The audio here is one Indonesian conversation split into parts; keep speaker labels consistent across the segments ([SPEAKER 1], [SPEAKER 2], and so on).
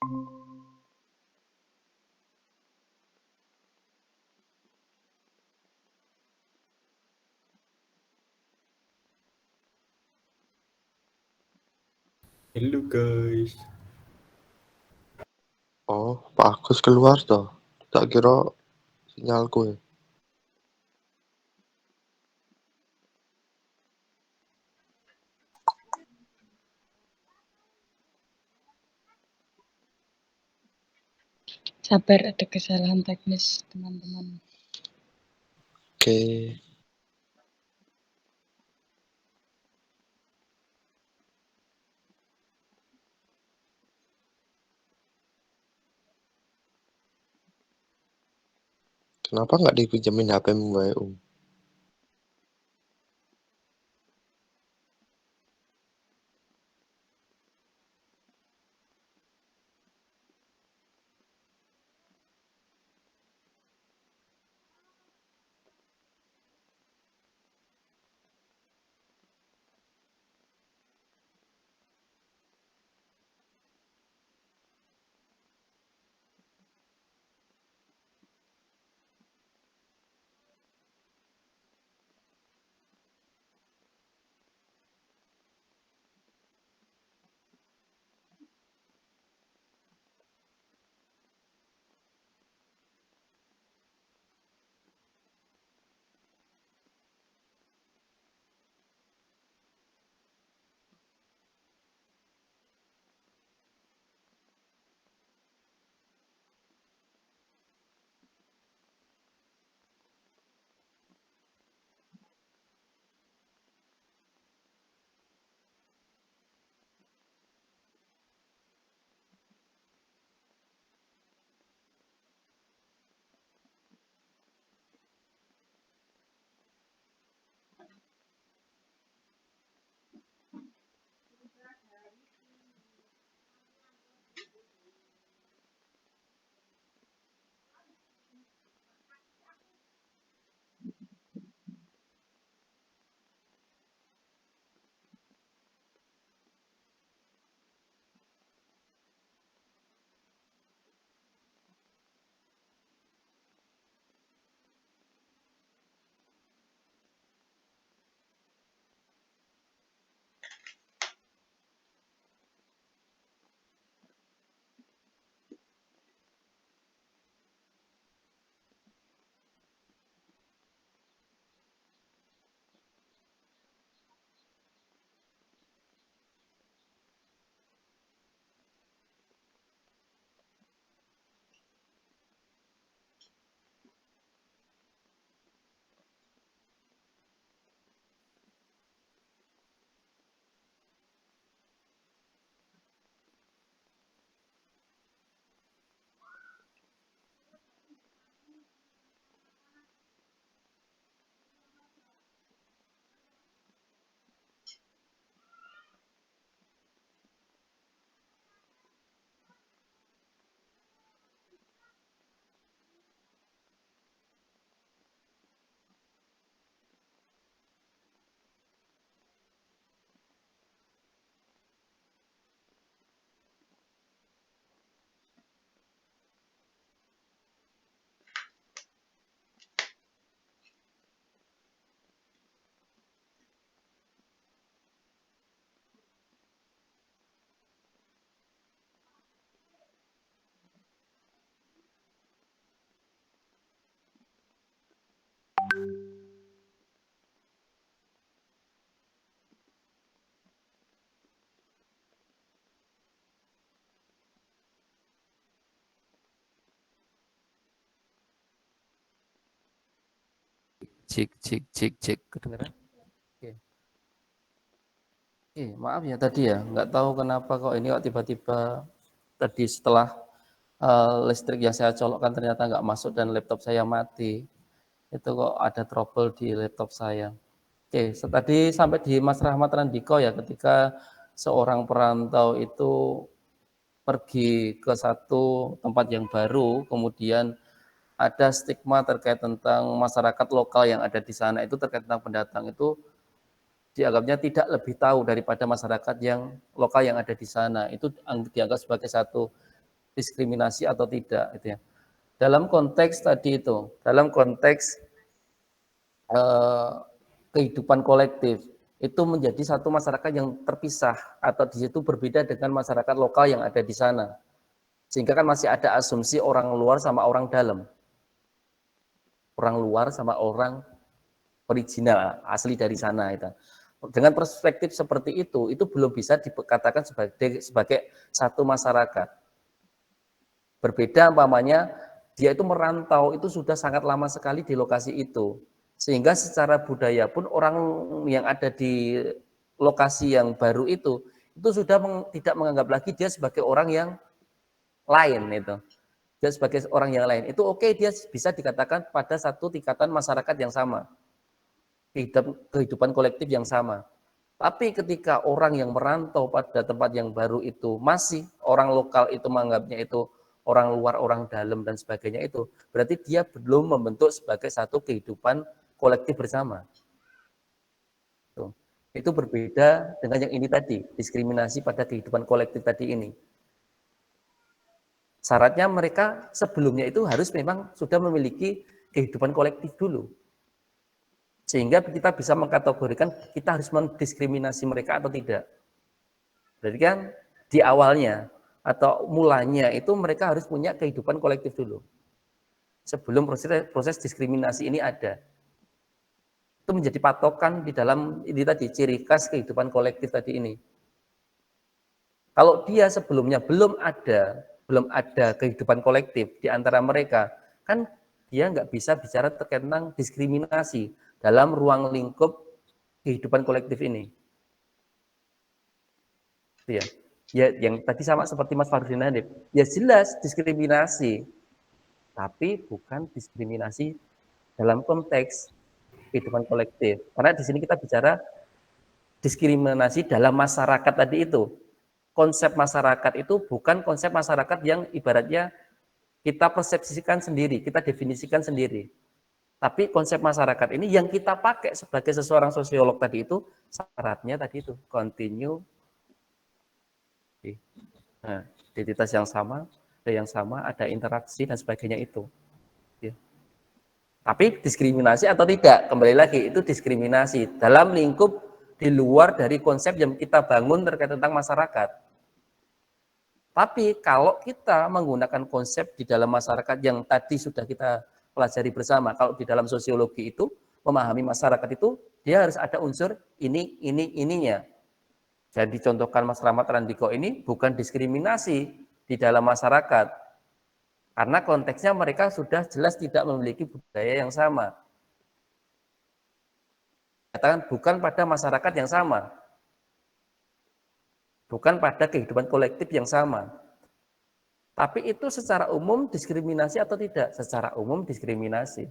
[SPEAKER 1] Halo guys.
[SPEAKER 2] Oh, Pak Agus keluar toh. Tak kira sinyalku ya.
[SPEAKER 3] Sabar, ada kesalahan teknis, teman-teman.
[SPEAKER 2] Oke. Kenapa nggak dipinjemin HP-mu, Mbak Um?
[SPEAKER 4] Cek kedengeran? Oke. Maaf ya tadi ya, nggak tahu kenapa kok ini kok tiba-tiba tadi setelah listrik yang saya colokkan ternyata nggak masuk dan laptop saya mati. Itu kok ada trouble di laptop saya. Oke, tadi sampai di Mas Rahmat Randiko ya, ketika seorang perantau itu pergi ke satu tempat yang baru, kemudian ada stigma terkait tentang masyarakat lokal yang ada di sana itu terkait tentang pendatang itu dianggapnya tidak lebih tahu daripada masyarakat yang lokal yang ada di sana. Itu dianggap sebagai satu diskriminasi atau tidak gitu ya. Dalam konteks tadi itu, dalam konteks kehidupan kolektif itu menjadi satu masyarakat yang terpisah atau di situ berbeda dengan masyarakat lokal yang ada di sana. Sehingga kan masih ada asumsi orang luar sama orang dalam. Orang luar sama orang original, asli dari sana itu. Dengan perspektif seperti itu belum bisa dikatakan sebagai satu masyarakat. Berbeda umpamanya dia itu merantau itu sudah sangat lama sekali di lokasi itu. Sehingga secara budaya pun orang yang ada di lokasi yang baru itu sudah tidak menganggap lagi dia sebagai orang yang lain itu. Dia sebagai orang yang lain. Itu oke, dia bisa dikatakan pada satu tingkatan masyarakat yang sama. Kehidupan kolektif yang sama. Tapi ketika orang yang merantau pada tempat yang baru itu masih orang lokal itu menganggapnya itu orang luar, orang dalam dan sebagainya itu, berarti dia belum membentuk sebagai satu kehidupan kolektif bersama. Itu berbeda dengan yang ini tadi, diskriminasi pada kehidupan kolektif tadi ini. Syaratnya mereka sebelumnya itu harus memang sudah memiliki kehidupan kolektif dulu. Sehingga kita bisa mengkategorikan kita harus mendiskriminasi mereka atau tidak. Berarti kan di awalnya atau mulanya itu mereka harus punya kehidupan kolektif dulu. Sebelum proses diskriminasi ini ada. Itu menjadi patokan di dalam ini tadi, ciri khas kehidupan kolektif tadi ini. Kalau dia sebelumnya belum ada kehidupan kolektif di antara mereka, kan dia nggak bisa bicara tentang diskriminasi dalam ruang lingkup kehidupan kolektif ini. Itu ya. Ya, yang tadi sama seperti Mas Fardin Hanif, ya jelas diskriminasi, tapi bukan diskriminasi dalam konteks kehidupan kolektif. Karena di sini kita bicara diskriminasi dalam masyarakat tadi itu. Konsep masyarakat itu bukan konsep masyarakat yang ibaratnya kita persepsikan sendiri, kita definisikan sendiri. Tapi konsep masyarakat ini yang kita pakai sebagai seseorang sosiolog tadi itu, syaratnya tadi itu, continue, nah, identitas yang sama, ada interaksi dan sebagainya itu. Ya. Tapi diskriminasi atau tidak, kembali lagi, itu diskriminasi dalam lingkup di luar dari konsep yang kita bangun terkait tentang masyarakat. Tapi kalau kita menggunakan konsep di dalam masyarakat yang tadi sudah kita pelajari bersama, kalau di dalam sosiologi itu, memahami masyarakat itu, dia harus ada unsur ininya. Jadi dicontohkan Mas Rahmat Randiko ini bukan diskriminasi di dalam masyarakat. Karena konteksnya mereka sudah jelas tidak memiliki budaya yang sama. Katakan bukan pada masyarakat yang sama. Bukan pada kehidupan kolektif yang sama. Tapi itu secara umum diskriminasi atau tidak? Secara umum diskriminasi.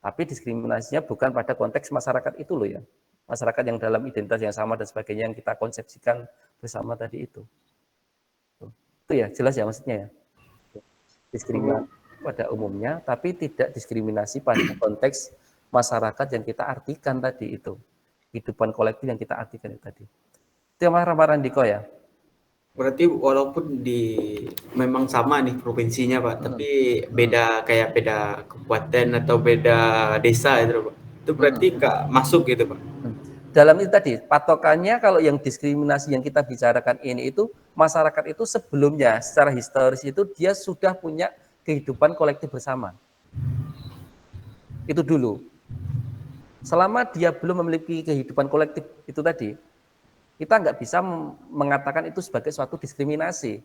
[SPEAKER 4] Tapi diskriminasinya bukan pada konteks masyarakat itu loh ya. Masyarakat yang dalam identitas yang sama dan sebagainya yang kita konsepsikan bersama tadi itu. Itu ya, jelas ya maksudnya ya. Diskriminasi pada umumnya, tapi tidak diskriminasi pada konteks masyarakat yang kita artikan tadi itu. Kehidupan kolektif yang kita artikan itu tadi. Itu yang Mas Randiko ya.
[SPEAKER 1] Berarti walaupun memang sama nih provinsinya Pak, tapi beda kabupaten atau beda desa itu Pak. Itu berarti nggak masuk gitu Pak.
[SPEAKER 4] Dalam itu tadi, patokannya kalau yang diskriminasi yang kita bicarakan ini itu, masyarakat itu sebelumnya secara historis itu dia sudah punya kehidupan kolektif bersama. Itu dulu. Selama dia belum memiliki kehidupan kolektif itu tadi, kita nggak bisa mengatakan itu sebagai suatu diskriminasi.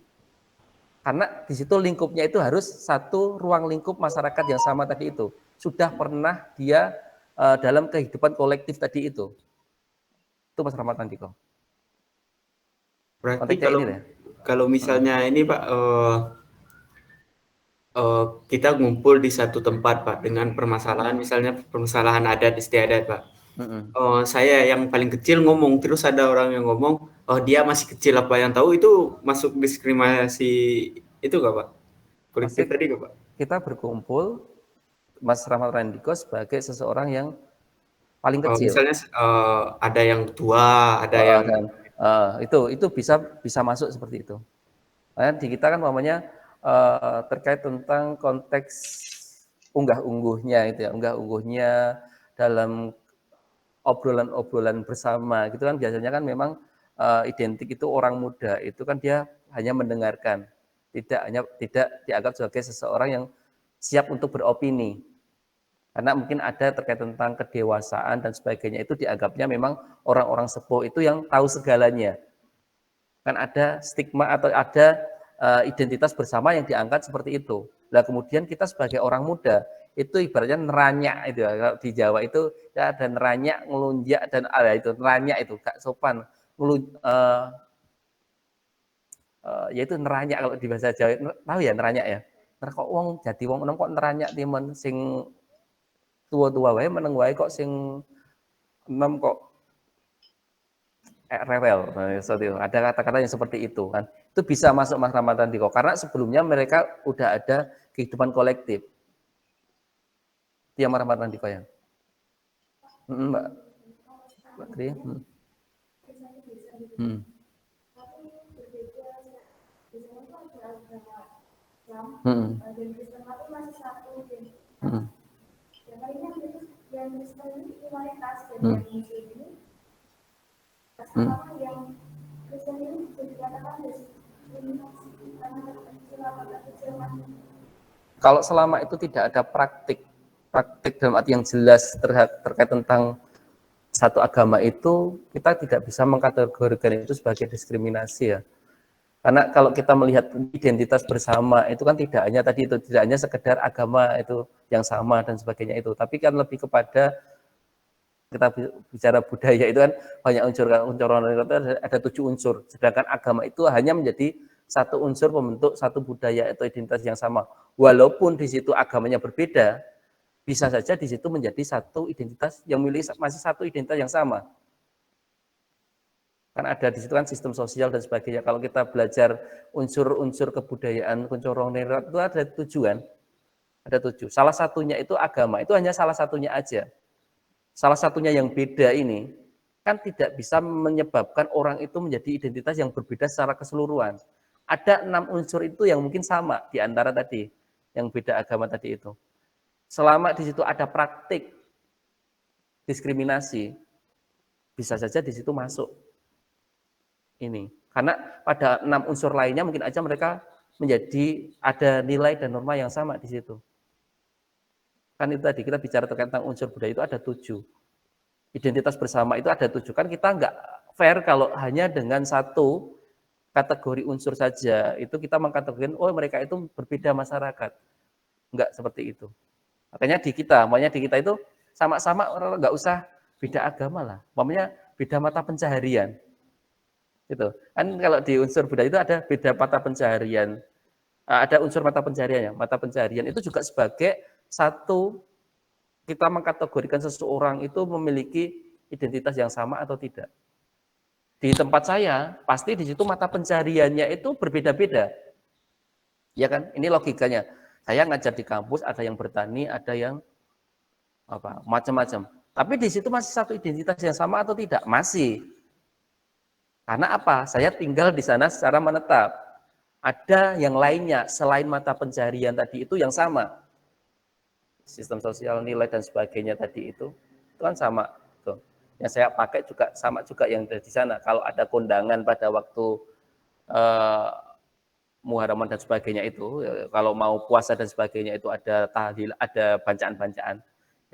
[SPEAKER 4] Karena di situ lingkupnya itu harus satu ruang lingkup masyarakat yang sama tadi itu. Sudah pernah dia dalam kehidupan kolektif tadi itu. Itu Mas Rahmat Andiko.
[SPEAKER 1] Berarti kalau misalnya ini Pak, kita ngumpul di satu tempat Pak dengan permasalahan, misalnya permasalahan adat istiadat Pak. Saya yang paling kecil ngomong, terus ada orang yang ngomong, oh dia masih kecil apa yang tahu, itu masuk diskriminasi itu nggak Pak? Kolektif tadi nggak Pak?
[SPEAKER 4] Kita berkumpul, Mas Rahmat Randiko sebagai seseorang yang paling kecil.
[SPEAKER 1] Misalnya ada yang tua, ada yang
[SPEAKER 4] itu bisa masuk seperti itu. Nah, di kita kan namanya terkait tentang konteks unggah-ungguhnya itu ya, unggah-ungguhnya dalam obrolan-obrolan bersama gitu kan biasanya kan memang identik itu orang muda itu kan dia hanya mendengarkan, tidak dianggap sebagai seseorang yang siap untuk beropini. Karena mungkin ada terkait tentang kedewasaan dan sebagainya itu dianggapnya memang orang-orang sepuh itu yang tahu segalanya. Kan ada stigma atau ada identitas bersama yang diangkat seperti itu. Nah kemudian kita sebagai orang muda itu ibaratnya neranyak itu ya. Kalau di Jawa itu ya ada neranyak, ngelunjak dan ada itu neranyak itu gak sopan. Yaitu neranyak kalau di bahasa Jawa tahu ya neranyak ya. Kok wong jadi wong enom kok neranyak timen sing tua-tua wae meneng wae kok sing enom kok rewel. Nah, ada kata-kata yang seperti itu kan. Itu bisa masuk Mas Ramadhan Diko karena sebelumnya mereka udah ada kehidupan kolektif. Itu yang Mas Ramadhan Diko ya. Mbak Tri. Kalau selama itu tidak ada praktik dalam arti yang jelas terkait tentang satu agama itu, kita tidak bisa mengkategorikan itu sebagai diskriminasi ya. Karena kalau kita melihat identitas bersama itu kan tidak hanya tadi itu, tidak hanya sekedar agama itu yang sama dan sebagainya itu, tapi kan lebih kepada kita bicara budaya itu kan banyak unsur, ada 7 unsur, sedangkan agama itu hanya menjadi satu unsur pembentuk satu budaya atau identitas yang sama. Walaupun di situ agamanya berbeda, bisa saja di situ menjadi satu identitas yang memiliki masih satu identitas yang sama. Kan ada di situ kan sistem sosial dan sebagainya. Kalau kita belajar unsur-unsur kebudayaan Kunchoro Ningrat itu ada 7 kan? Ada 7. Salah satunya itu agama, itu hanya salah satunya aja. Salah satunya yang beda ini kan tidak bisa menyebabkan orang itu menjadi identitas yang berbeda secara keseluruhan. Ada 6 unsur itu yang mungkin sama di antara tadi, yang beda agama tadi itu. Selama di situ ada praktik diskriminasi, bisa saja di situ masuk ini. Karena pada 6 unsur lainnya mungkin aja mereka menjadi ada nilai dan norma yang sama di situ. Kan itu tadi kita bicara terkait tentang unsur budaya itu ada 7. Identitas bersama itu ada 7. Kan kita nggak fair kalau hanya dengan satu kategori unsur saja. Itu kita mengkategorikan, oh mereka itu berbeda masyarakat. Enggak seperti itu. Makanya di kita itu sama-sama nggak usah beda agama lah. Makanya beda mata pencaharian. Gitu. Kan kalau di unsur budaya itu ada beda mata pencaharian. Ada unsur mata pencaharian ya. Mata pencaharian itu juga sebagai satu kita mengkategorikan seseorang itu memiliki identitas yang sama atau tidak. Di tempat saya, pasti di situ mata pencahariannya itu berbeda-beda. Ya kan? Ini logikanya. Saya ngajar di kampus, ada yang bertani, ada yang macam-macam. Tapi di situ masih satu identitas yang sama atau tidak? Masih. Karena apa? Saya tinggal di sana secara menetap. Ada yang lainnya selain mata pencaharian tadi itu yang sama. Sistem sosial, nilai dan sebagainya tadi itu kan sama. Tuh. Yang saya pakai juga sama juga yang ada di sana. Kalau ada kondangan pada waktu Muharraman dan sebagainya itu, kalau mau puasa dan sebagainya itu ada tahlil, ada bacaan-bacaan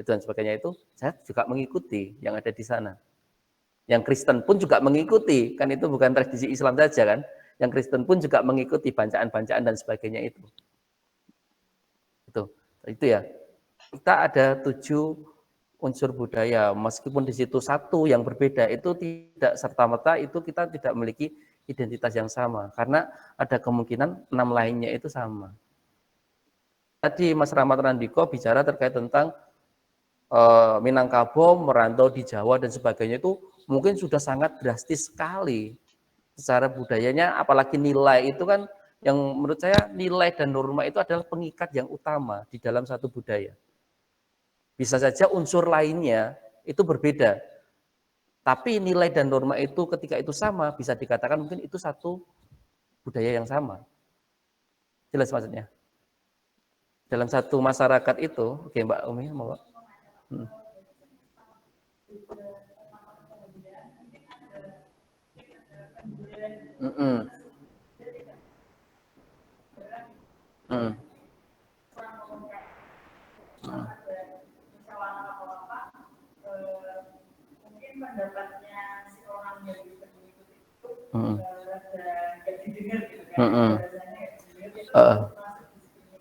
[SPEAKER 4] itu dan sebagainya itu, saya juga mengikuti yang ada di sana. Yang Kristen pun juga mengikuti, kan itu bukan tradisi Islam saja kan. Yang Kristen pun juga mengikuti bacaan-bacaan dan sebagainya itu. Itu ya. Kita ada 7 unsur budaya, meskipun di situ satu yang berbeda, itu tidak serta-merta itu kita tidak memiliki identitas yang sama, karena ada kemungkinan 6 lainnya itu sama. Tadi Mas Ramadhan Diko bicara terkait tentang Minangkabau merantau di Jawa dan sebagainya itu mungkin sudah sangat drastis sekali secara budayanya, apalagi nilai itu kan yang menurut saya nilai dan norma itu adalah pengikat yang utama di dalam satu budaya. Bisa saja unsur lainnya itu berbeda, tapi nilai dan norma itu ketika itu sama, bisa dikatakan mungkin itu satu budaya yang sama. Jelas maksudnya? Dalam satu masyarakat itu, oke Mbak Umi, mau Mbak?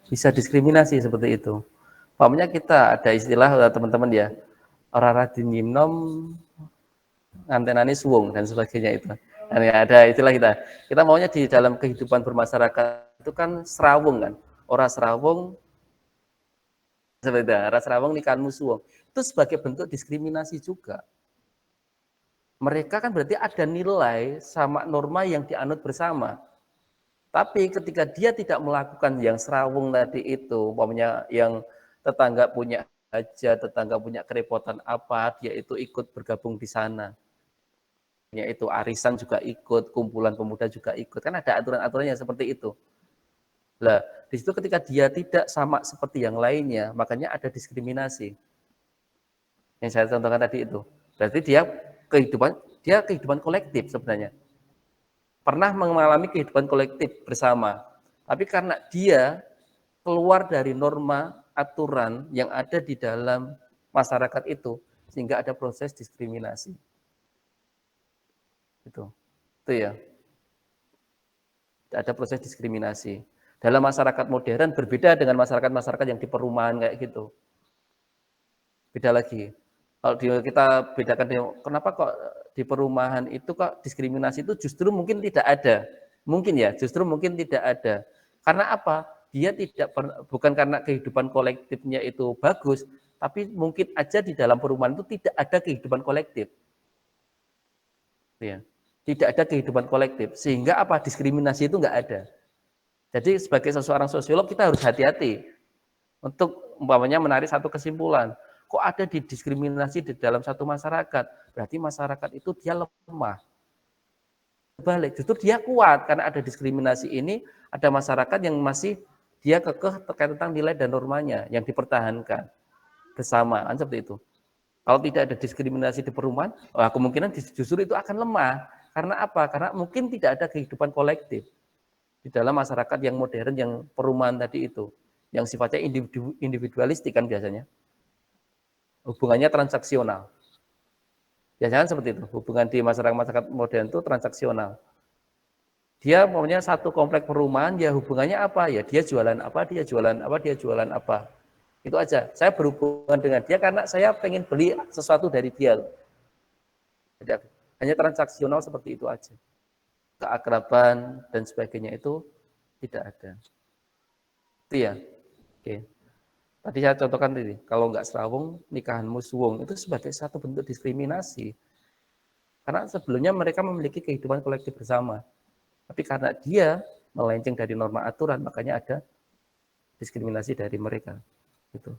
[SPEAKER 4] Bisa diskriminasi seperti itu. Pokoknya kita ada istilah teman-teman ya, orang radininom antenani suwung dan sebagainya itu. Nah, ada istilah kita. Kita maunya di dalam kehidupan bermasyarakat itu kan serawung kan. Orang serawung seperti itu. Orang serawung nikahanmu suwung. Itu sebagai bentuk diskriminasi juga. Mereka kan berarti ada nilai sama norma yang dianut bersama. Tapi ketika dia tidak melakukan yang serawung tadi itu, umpamanya yang tetangga punya hajat, tetangga punya kerepotan apa, dia itu ikut bergabung di sana. Yaitu arisan juga ikut, kumpulan pemuda juga ikut. Kan ada aturan-aturannya seperti itu. Lah, di situ ketika dia tidak sama seperti yang lainnya, makanya ada diskriminasi. Yang saya contohkan tadi itu. Berarti dia kehidupan kolektif sebenarnya. Pernah mengalami kehidupan kolektif bersama. Tapi karena dia keluar dari norma aturan yang ada di dalam masyarakat itu, sehingga ada proses diskriminasi. Itu ya. Ada proses diskriminasi. Dalam masyarakat modern berbeda dengan masyarakat-masyarakat yang di perumahan kayak gitu. Beda lagi. Kalau kita bedakan, kenapa kok di perumahan itu kok diskriminasi itu justru mungkin tidak ada. Mungkin ya, justru mungkin tidak ada. Karena apa? Dia bukan karena kehidupan kolektifnya itu bagus, tapi mungkin aja di dalam perumahan itu tidak ada kehidupan kolektif. Ya. Tidak ada kehidupan kolektif. Sehingga apa? Diskriminasi itu nggak ada. Jadi sebagai seorang sosiolog kita harus hati-hati untuk umpamanya menarik satu kesimpulan. Kok ada diskriminasi di dalam satu masyarakat? Berarti masyarakat itu dia lemah. Balik, justru dia kuat karena ada diskriminasi ini, ada masyarakat yang masih dia kekeh terkait tentang nilai dan normanya yang dipertahankan bersama, kan seperti itu. Kalau tidak ada diskriminasi di perumahan, kemungkinan justru itu akan lemah. Karena apa? Karena mungkin tidak ada kehidupan kolektif di dalam masyarakat yang modern, yang perumahan tadi itu, yang sifatnya individualistik kan biasanya. Hubungannya transaksional. Biasanya seperti itu. Hubungan di masyarakat modern itu transaksional. Dia maunya satu komplek perumahan, ya hubungannya apa? Ya dia jualan apa, dia jualan apa, dia jualan apa. Itu aja. Saya berhubungan dengan dia karena saya pengen beli sesuatu dari dia. Jadi, hanya transaksional seperti itu aja. Keakraban dan sebagainya itu tidak ada. Itu ya. Oke. Tadi saya contohkan tadi, kalau nggak serawung, nikahanmu suwung, itu sebagai satu bentuk diskriminasi. Karena sebelumnya mereka memiliki kehidupan kolektif bersama. Tapi karena dia melenceng dari norma aturan, makanya ada diskriminasi dari mereka. Gitu.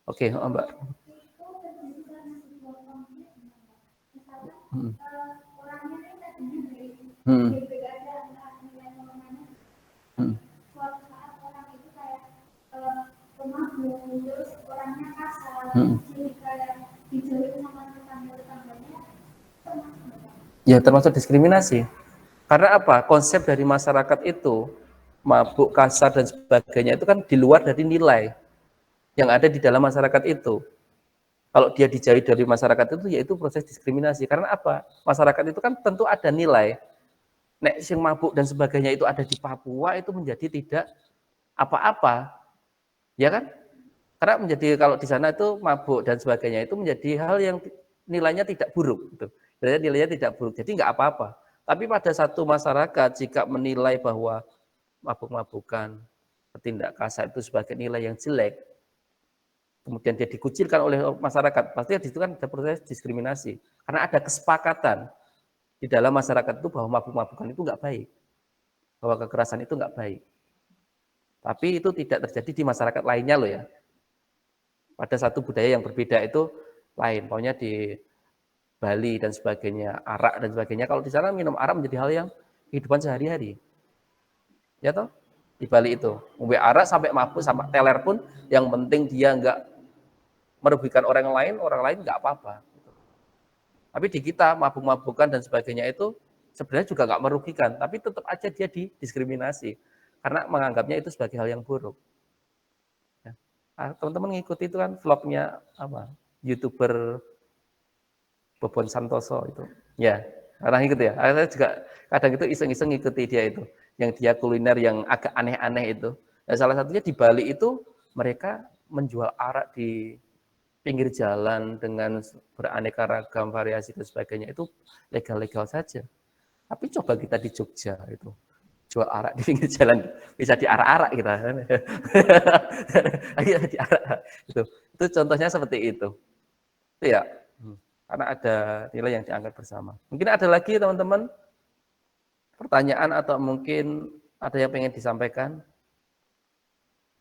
[SPEAKER 4] Oke, Mbak. Ya termasuk diskriminasi. Karena apa? Konsep dari masyarakat itu, mabuk, kasar dan sebagainya itu kan di luar dari nilai yang ada di dalam masyarakat itu. Kalau dia dijauhi dari masyarakat itu, yaitu proses diskriminasi. Karena apa? Masyarakat itu kan tentu ada nilai. Nek sing mabuk dan sebagainya itu ada di Papua, itu menjadi tidak apa-apa. Ya kan? Karena menjadi kalau di sana itu mabuk dan sebagainya itu menjadi hal yang nilainya tidak buruk. Gitu. Nilainya tidak buruk, jadi nggak apa-apa. Tapi pada satu masyarakat jika menilai bahwa mabuk-mabukan, bertindak kasar itu sebagai nilai yang jelek, kemudian dia dikucilkan oleh masyarakat, pasti di situ kan ada proses diskriminasi. Karena ada kesepakatan di dalam masyarakat itu bahwa mabuk-mabukan itu nggak baik, bahwa kekerasan itu nggak baik. Tapi itu tidak terjadi di masyarakat lainnya loh ya. Pada satu budaya yang berbeda itu lain, pokoknya di Bali dan sebagainya, arak dan sebagainya. Kalau di sana minum arak menjadi hal yang kehidupan sehari-hari. Ya toh? Di Bali itu. WA sampai mabuk, sampai teler pun, yang penting dia nggak merugikan orang lain nggak apa-apa. Tapi di kita, mabuk-mabukan dan sebagainya itu sebenarnya juga nggak merugikan, tapi tetap aja dia didiskriminasi. Karena menganggapnya itu sebagai hal yang buruk. Ya. Teman-teman ngikuti itu kan vlognya apa? YouTuber Bobon Santoso itu. Ya, karena ikut ya. Saya juga kadang itu iseng-iseng ngikuti dia itu. Yang dia kuliner yang agak aneh-aneh itu. Nah, salah satunya di Bali itu mereka menjual arak di pinggir jalan dengan beraneka ragam variasi dan sebagainya itu legal-legal saja. Tapi coba kita di Jogja itu jual arak di pinggir jalan bisa diarak-arak kita. Diarak itu contohnya seperti itu. Itu ya. Karena ada nilai yang diangkat bersama. Mungkin ada lagi teman-teman pertanyaan atau mungkin ada yang pengen disampaikan.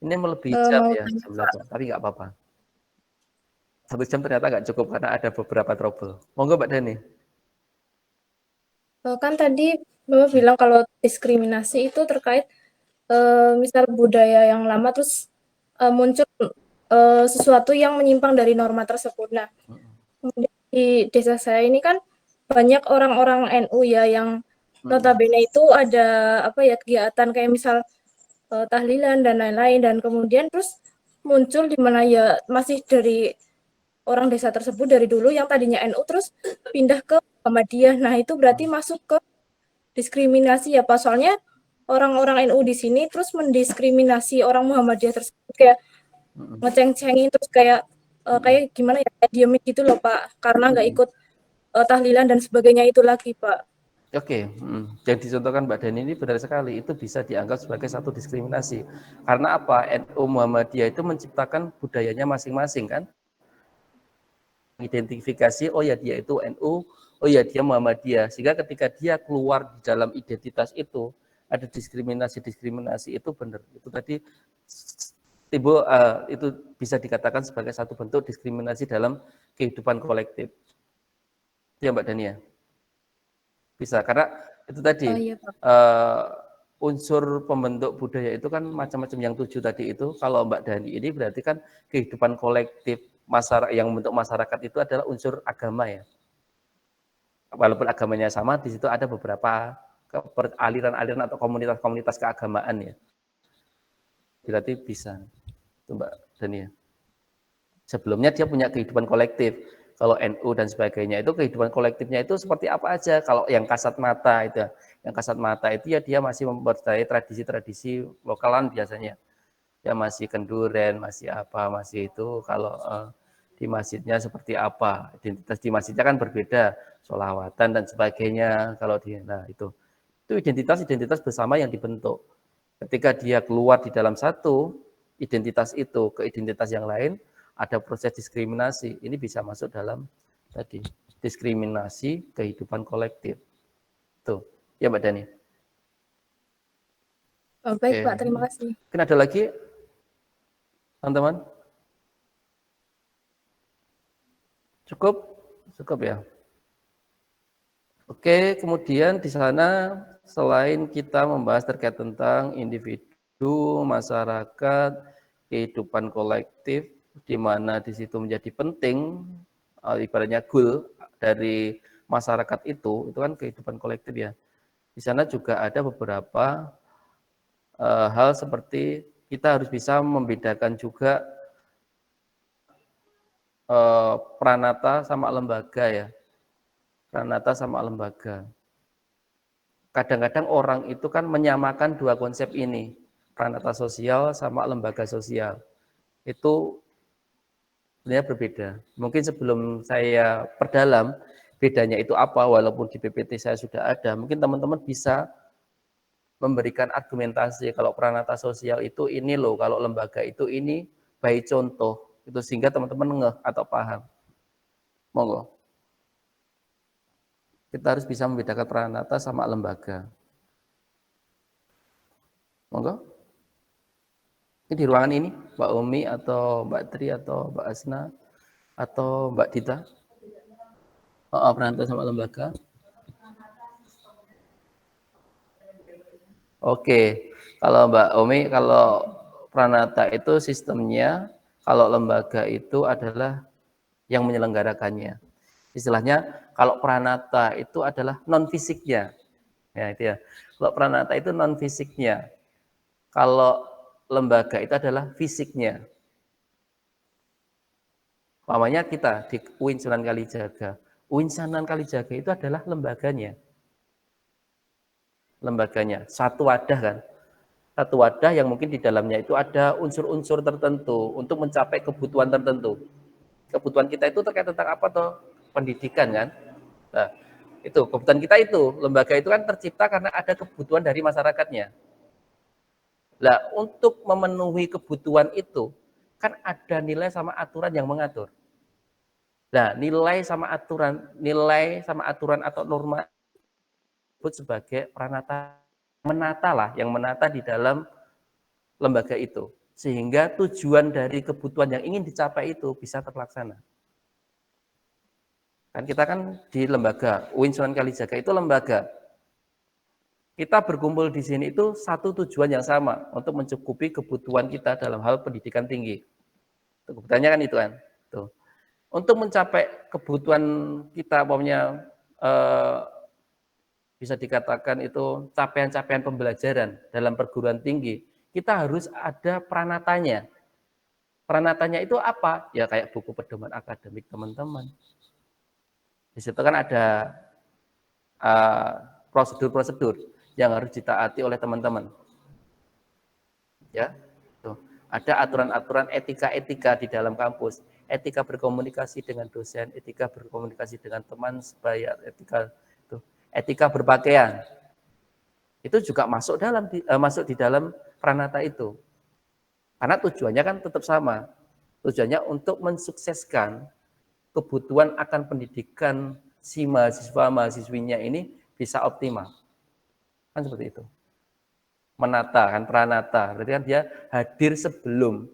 [SPEAKER 4] Ini melebihi jam ya, jam 8, tapi nggak apa-apa. 1 jam ternyata nggak cukup karena ada beberapa trouble. Monggo Mbak Dani.
[SPEAKER 5] Kan tadi Bapak bilang kalau diskriminasi itu terkait misal budaya yang lama terus muncul sesuatu yang menyimpang dari norma tersebut. Nah, di desa saya ini kan banyak orang-orang NU ya yang notabene itu ada apa ya kegiatan kayak misal tahlilan dan lain-lain dan kemudian terus muncul di mana ya masih dari orang desa tersebut dari dulu yang tadinya NU terus pindah ke Muhammadiyah. Nah, itu berarti masuk ke diskriminasi ya Pak. Soalnya orang-orang NU di sini terus mendiskriminasi orang Muhammadiyah tersebut kayak ngeceng-cengin terus kayak gimana ya diemin gitu loh Pak karena nggak ikut tahlilan dan sebagainya itu lagi Pak.
[SPEAKER 4] Oke, yang dicontohkan Mbak Dani ini benar sekali, itu bisa dianggap sebagai satu diskriminasi. Karena apa? NU Muhammadiyah itu menciptakan budayanya masing-masing kan? Identifikasi, oh ya dia itu NU, oh ya dia Muhammadiyah. Sehingga ketika dia keluar di dalam identitas itu, ada diskriminasi itu benar. Itu tadi timbul itu bisa dikatakan sebagai satu bentuk diskriminasi dalam kehidupan kolektif. Itu ya Mbak Dani ya? Bisa, karena itu tadi
[SPEAKER 5] Iya, Pak.
[SPEAKER 4] unsur pembentuk budaya itu kan macam-macam yang 7 tadi itu. Kalau Mbak Dani ini berarti kan kehidupan kolektif masyarakat yang membentuk masyarakat itu adalah unsur agama ya. Walaupun agamanya sama, di situ ada beberapa aliran-aliran atau komunitas-komunitas keagamaan ya. Berarti bisa, itu Mbak Dani ya. Sebelumnya dia punya kehidupan kolektif. Kalau NU dan sebagainya itu kehidupan kolektifnya itu seperti apa aja. Kalau yang kasat mata itu ya dia masih mempercayai tradisi-tradisi lokalan biasanya. Ya masih kenduren, masih apa, masih itu. Kalau di masjidnya seperti apa, identitas di masjidnya kan berbeda, sholawatan dan sebagainya. Kalau nah itu identitas bersama yang dibentuk. Ketika dia keluar di dalam satu identitas itu ke identitas yang lain, ada proses diskriminasi. Ini bisa masuk dalam tadi diskriminasi kehidupan kolektif. Tuh, ya Mbak Dani.
[SPEAKER 5] Oh, baik Pak, terima kasih.
[SPEAKER 4] Mungkin ada lagi, teman-teman? Cukup ya. Oke, kemudian di sana selain kita membahas terkait tentang individu, masyarakat, kehidupan kolektif, di mana di situ menjadi penting, ibaratnya goal dari masyarakat itu kan kehidupan kolektif ya. Di sana juga ada beberapa hal seperti kita harus bisa membedakan juga pranata sama lembaga ya. Pranata sama lembaga. Kadang-kadang orang itu kan menyamakan dua konsep ini, pranata sosial sama lembaga sosial. Itu sebenarnya berbeda. Mungkin sebelum saya perdalam bedanya itu apa, walaupun di PPT saya sudah ada, mungkin teman-teman bisa memberikan argumentasi kalau pranata sosial itu ini loh, kalau lembaga itu ini, baik contoh, itu sehingga teman-teman ngeh atau paham. Monggo. Kita harus bisa membedakan pranata sama lembaga. Monggo. Ini di ruangan ini, Mbak Umi atau Mbak Tri atau Mbak Asna atau Mbak Dita. Pranata sama lembaga. Oke, Kalau Mbak Omi, kalau Pranata itu sistemnya, kalau lembaga itu adalah yang menyelenggarakannya. Istilahnya kalau Pranata itu adalah non fisiknya. Ya, itu ya. Kalau Pranata itu non fisiknya. Kalau lembaga itu adalah fisiknya. Namanya kita di UIN Sunan Kalijaga. UIN Sunan Kalijaga itu adalah lembaganya. Lembaganya, satu wadah kan. Satu wadah yang mungkin di dalamnya itu ada unsur-unsur tertentu untuk mencapai kebutuhan tertentu. Kebutuhan kita itu terkait tentang apa toh? Pendidikan kan. Nah, itu kebutuhan kita itu, lembaga itu kan tercipta karena ada kebutuhan dari masyarakatnya. Nah, untuk memenuhi kebutuhan itu kan ada nilai sama aturan yang mengatur. Nah, nilai sama aturan atau norma disebut sebagai pranata, menata lah, yang menata di dalam lembaga itu, sehingga tujuan dari kebutuhan yang ingin dicapai itu bisa terlaksana. Kan kita kan di lembaga UIN Sunan Kalijaga itu lembaga. Kita berkumpul di sini itu satu tujuan yang sama untuk mencukupi kebutuhan kita dalam hal pendidikan tinggi. Kebutuhannya kan itu kan. Tuh. Untuk mencapai kebutuhan kita, pokoknya bisa dikatakan itu capaian-capaian pembelajaran dalam perguruan tinggi, kita harus ada pranatanya. Pranatanya itu apa? Ya kayak buku pedoman akademik teman-teman. Di situ kan ada prosedur-prosedur yang harus ditaati oleh teman-teman. Ya, tuh. Ada aturan-aturan etika-etika di dalam kampus. Etika berkomunikasi dengan dosen, etika berkomunikasi dengan teman sebaya, etika berpakaian. Itu juga masuk di dalam pranata itu. Karena tujuannya kan tetap sama. Tujuannya untuk mensukseskan kebutuhan akan pendidikan si mahasiswa-mahasiswinya ini bisa optimal. Kan seperti itu. Menata kan, pranata. Berarti kan dia hadir sebelum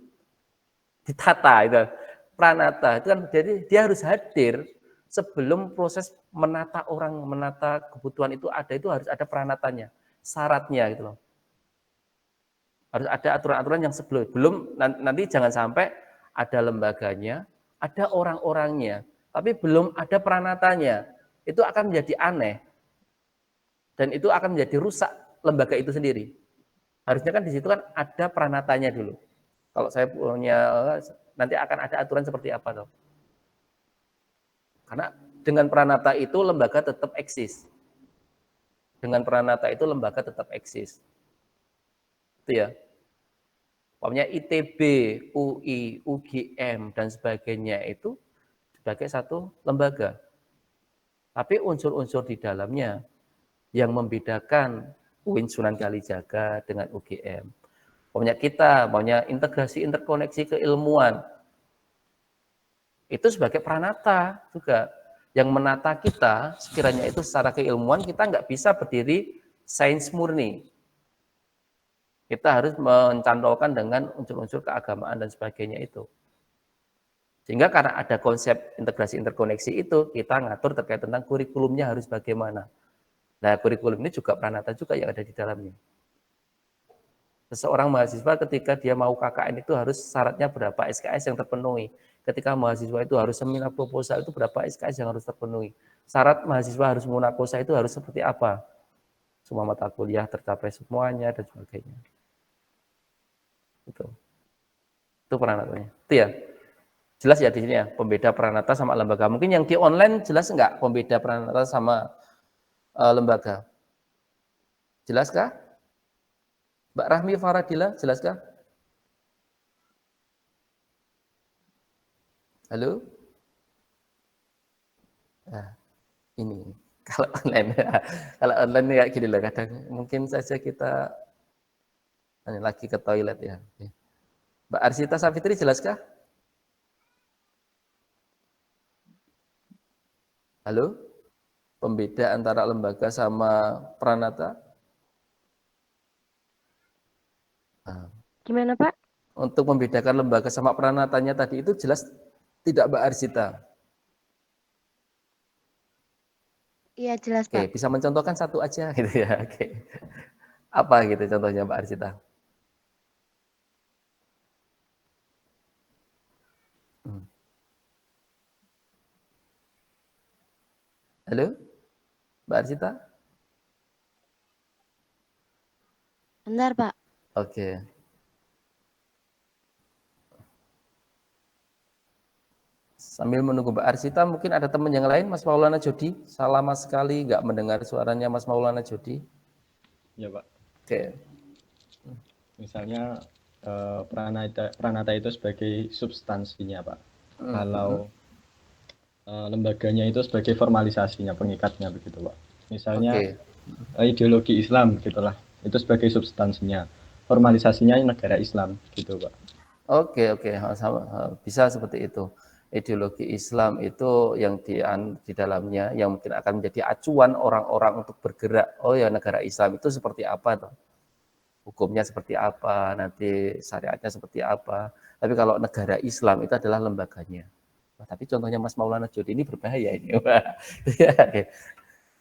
[SPEAKER 4] ditata itu. Pranata itu kan jadi dia harus hadir sebelum proses menata orang, menata kebutuhan itu harus ada pranatanya, syaratnya gitu loh. Harus ada aturan-aturan yang sebelum nanti jangan sampai ada lembaganya, ada orang-orangnya, tapi belum ada pranatanya. Itu akan menjadi aneh. Dan itu akan menjadi rusak lembaga itu sendiri. Harusnya kan di situ kan ada pranatanya dulu. Kalau saya punya nanti akan ada aturan seperti apa toh. Karena dengan pranata itu lembaga tetap eksis. Dengan pranata itu lembaga tetap eksis. Itu ya. Pokoknya ITB, UI, UGM, dan sebagainya itu sebagai satu lembaga. Tapi unsur-unsur di dalamnya yang membedakan UIN Sunan Kalijaga dengan UGM. Pokoknya kita, maunya integrasi interkoneksi keilmuan. Itu sebagai pranata juga yang menata kita, sekiranya itu secara keilmuan kita nggak bisa berdiri sains murni. Kita harus mencantolkan dengan unsur-unsur keagamaan dan sebagainya itu. Sehingga karena ada konsep integrasi interkoneksi itu, kita ngatur terkait tentang kurikulumnya harus bagaimana. Nah, kurikulum ini juga pranata juga yang ada di dalamnya. Seseorang mahasiswa ketika dia mau KKN itu harus syaratnya berapa SKS yang terpenuhi. Ketika mahasiswa itu harus seminar proposal itu berapa SKS yang harus terpenuhi. Syarat mahasiswa harus munakosa itu harus seperti apa. Semua mata kuliah tercapai semuanya dan sebagainya. Itu pranatanya. Itu ya. Jelas ya di sini ya, pembeda pranata sama lembaga. Mungkin yang di online jelas enggak pembeda pranata sama lembaga? Jelaskah? Mbak Rahmi Faradila, jelaskah? Halo? Nah, ini kalau online kayak gini loh, kadang mungkin saja kita lagi ke toilet ya. Mbak Arsita Safitri, jelaskah? Halo? Pembeda antara lembaga sama pranata?
[SPEAKER 6] Gimana Pak?
[SPEAKER 4] Untuk membedakan lembaga sama pranatanya tadi itu jelas tidak Mbak Arsita?
[SPEAKER 6] Iya jelas Pak.
[SPEAKER 4] Oke, bisa mencontohkan satu aja gitu ya. Oke. Apa gitu contohnya Mbak Arsita? Halo, Mbak Arsita?
[SPEAKER 6] Bentar, Pak.
[SPEAKER 4] Oke. Sambil menunggu Mbak Arsita, mungkin ada teman yang lain, Mas Maulana Jodi. Lama sekali nggak mendengar suaranya Mas Maulana Jodi.
[SPEAKER 7] Ya Pak.
[SPEAKER 4] Oke.
[SPEAKER 7] Misalnya pranata itu sebagai substansinya Pak. Kalau lembaganya itu sebagai formalisasinya, pengikatnya begitu Pak. Misalnya ideologi Islam begitulah, itu sebagai substansinya. Formalisasinya negara Islam gitu Pak.
[SPEAKER 4] Oke, bisa seperti itu. Ideologi Islam itu yang di dalamnya yang mungkin akan menjadi acuan orang-orang untuk bergerak. Oh ya, negara Islam itu seperti apa toh? Hukumnya seperti apa, nanti syariatnya seperti apa. Tapi kalau negara Islam itu adalah lembaganya. Tapi contohnya Mas Maulana Jodi ini berbahaya ini.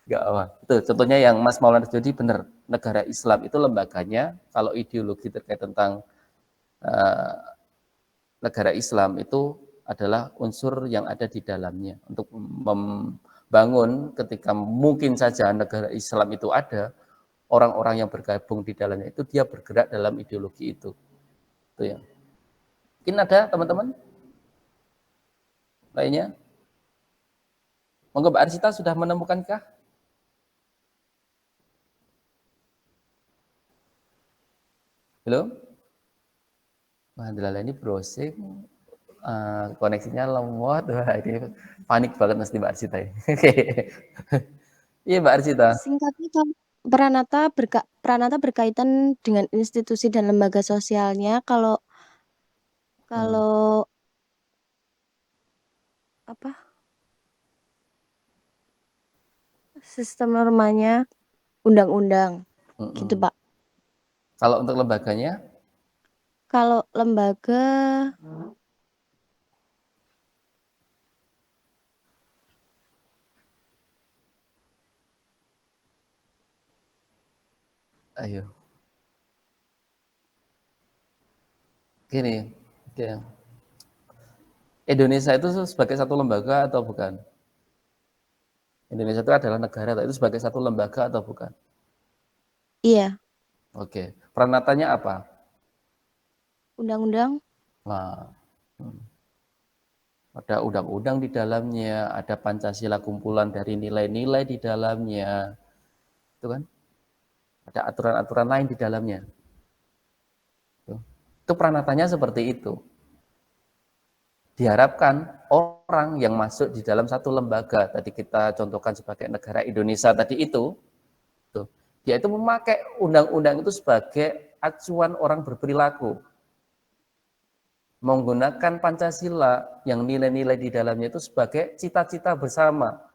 [SPEAKER 4] Enggak apa. Itu contohnya yang Mas Maulana Jodi benar. Negara Islam itu lembaganya. Kalau ideologi terkait tentang negara Islam itu adalah unsur yang ada di dalamnya untuk membangun ketika mungkin saja negara Islam itu ada, orang-orang yang bergabung di dalamnya itu dia bergerak dalam ideologi itu. Itu ya. Mungkin ada teman-teman lainnya? Monggo Mbak Arsita sudah menemukankah? Belum? Wah, ini browsing, koneksinya lemot, wah ini panik banget mesti Mbak Arsita ya. Iya Mbak Arsita.
[SPEAKER 6] Singkatnya Pranata berkaitan dengan institusi dan lembaga sosialnya. Kalau apa? Sistem normanya undang-undang. Gitu, Pak.
[SPEAKER 4] Kalau untuk lembaganya?
[SPEAKER 6] Kalau lembaga
[SPEAKER 4] ayo. Gini, Indonesia itu sebagai satu lembaga atau bukan? Indonesia itu adalah negara, itu sebagai satu lembaga atau bukan?
[SPEAKER 6] Iya.
[SPEAKER 4] Oke, pranatanya apa?
[SPEAKER 6] Undang-undang.
[SPEAKER 4] Nah, ada undang-undang di dalamnya, ada Pancasila kumpulan dari nilai-nilai di dalamnya, itu kan? Ada aturan-aturan lain di dalamnya. Itu pranatanya seperti itu. Diharapkan orang yang masuk di dalam satu lembaga, tadi kita contohkan sebagai negara Indonesia tadi itu, dia itu memakai undang-undang itu sebagai acuan orang berperilaku. Menggunakan Pancasila yang nilai-nilai di dalamnya itu sebagai cita-cita bersama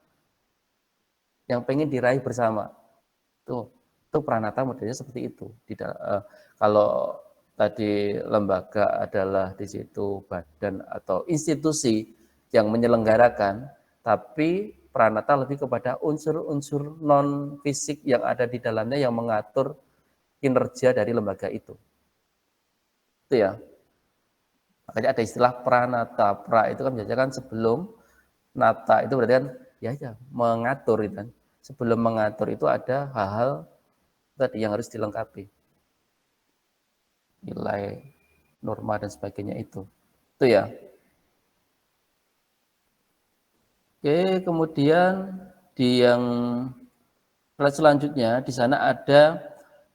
[SPEAKER 4] yang pengen diraih bersama. Itu pranata modelnya seperti itu. Kalau tadi lembaga adalah di situ badan atau institusi yang menyelenggarakan, tapi pranata lebih kepada unsur-unsur non fisik yang ada di dalamnya yang mengatur kinerja dari lembaga itu. Itu ya. Makanya ada istilah pranata. Pra itu kan biasanya kan sebelum, nata itu berarti kan ya mengatur itu kan. Sebelum mengatur itu ada hal-hal tadi yang harus dilengkapi. Nilai, norma dan sebagainya itu. Itu ya. Oke, kemudian di yang selanjutnya di sana ada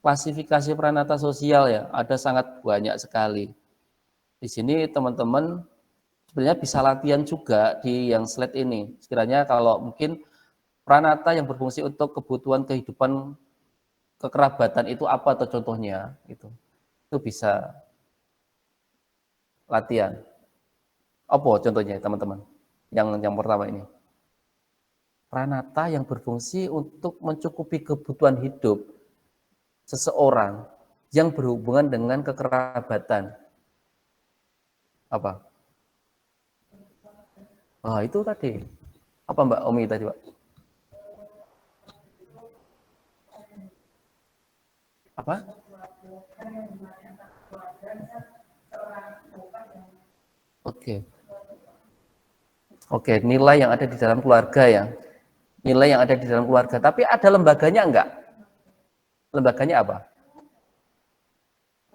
[SPEAKER 4] klasifikasi pranata sosial ya, ada sangat banyak sekali. Di sini teman-teman sebenarnya bisa latihan juga di yang slide ini. Sekiranya kalau mungkin pranata yang berfungsi untuk kebutuhan kehidupan kekerabatan itu apa atau contohnya itu bisa latihan. Apa contohnya teman-teman? Yang pertama ini. Pranata yang berfungsi untuk mencukupi kebutuhan hidup seseorang yang berhubungan dengan kekerabatan. Apa? Itu tadi. Apa Mbak Omi tadi, Pak? Apa? Oke. Oke, nilai yang ada di dalam keluarga ya. Nilai yang ada di dalam keluarga. Tapi ada lembaganya enggak? Lembaganya apa?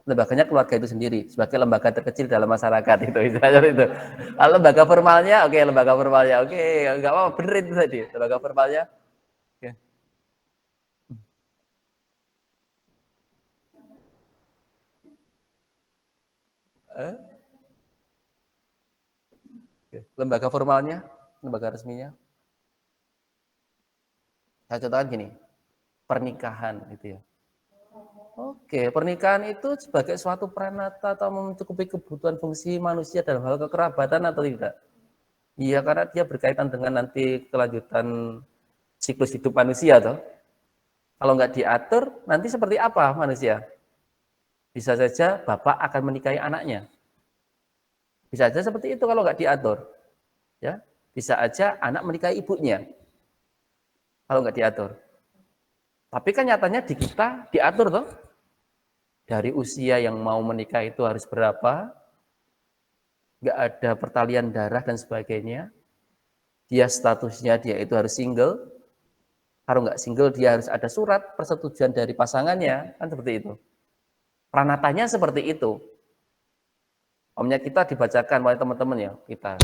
[SPEAKER 4] Lembaganya keluarga itu sendiri sebagai lembaga terkecil dalam masyarakat itu istilahnya itu. Lembaga formalnya, oke, lembaga formalnya, oke, enggak apa-apa, bener itu tadi. Lembaga formalnya, oke. Lembaga formalnya, lembaga resminya. Saya contohkan gini, pernikahan gitu ya. Oke, pernikahan itu sebagai suatu pranata atau mencukupi kebutuhan fungsi manusia dalam hal kekerabatan atau tidak? Iya, karena dia berkaitan dengan nanti kelanjutan siklus hidup manusia toh. Kalau nggak diatur, nanti seperti apa manusia? Bisa saja bapak akan menikahi anaknya. Bisa saja seperti itu kalau nggak diatur. Ya, bisa aja anak menikahi ibunya. Kalau nggak diatur. Tapi kan nyatanya di kita diatur toh. Dari usia yang mau menikah itu harus berapa, nggak ada pertalian darah dan sebagainya. Dia statusnya dia itu harus single. Kalau nggak single dia harus ada surat persetujuan dari pasangannya, kan seperti itu. Pranatanya seperti itu. Omnya kita dibacakan oleh teman-teman ya, kita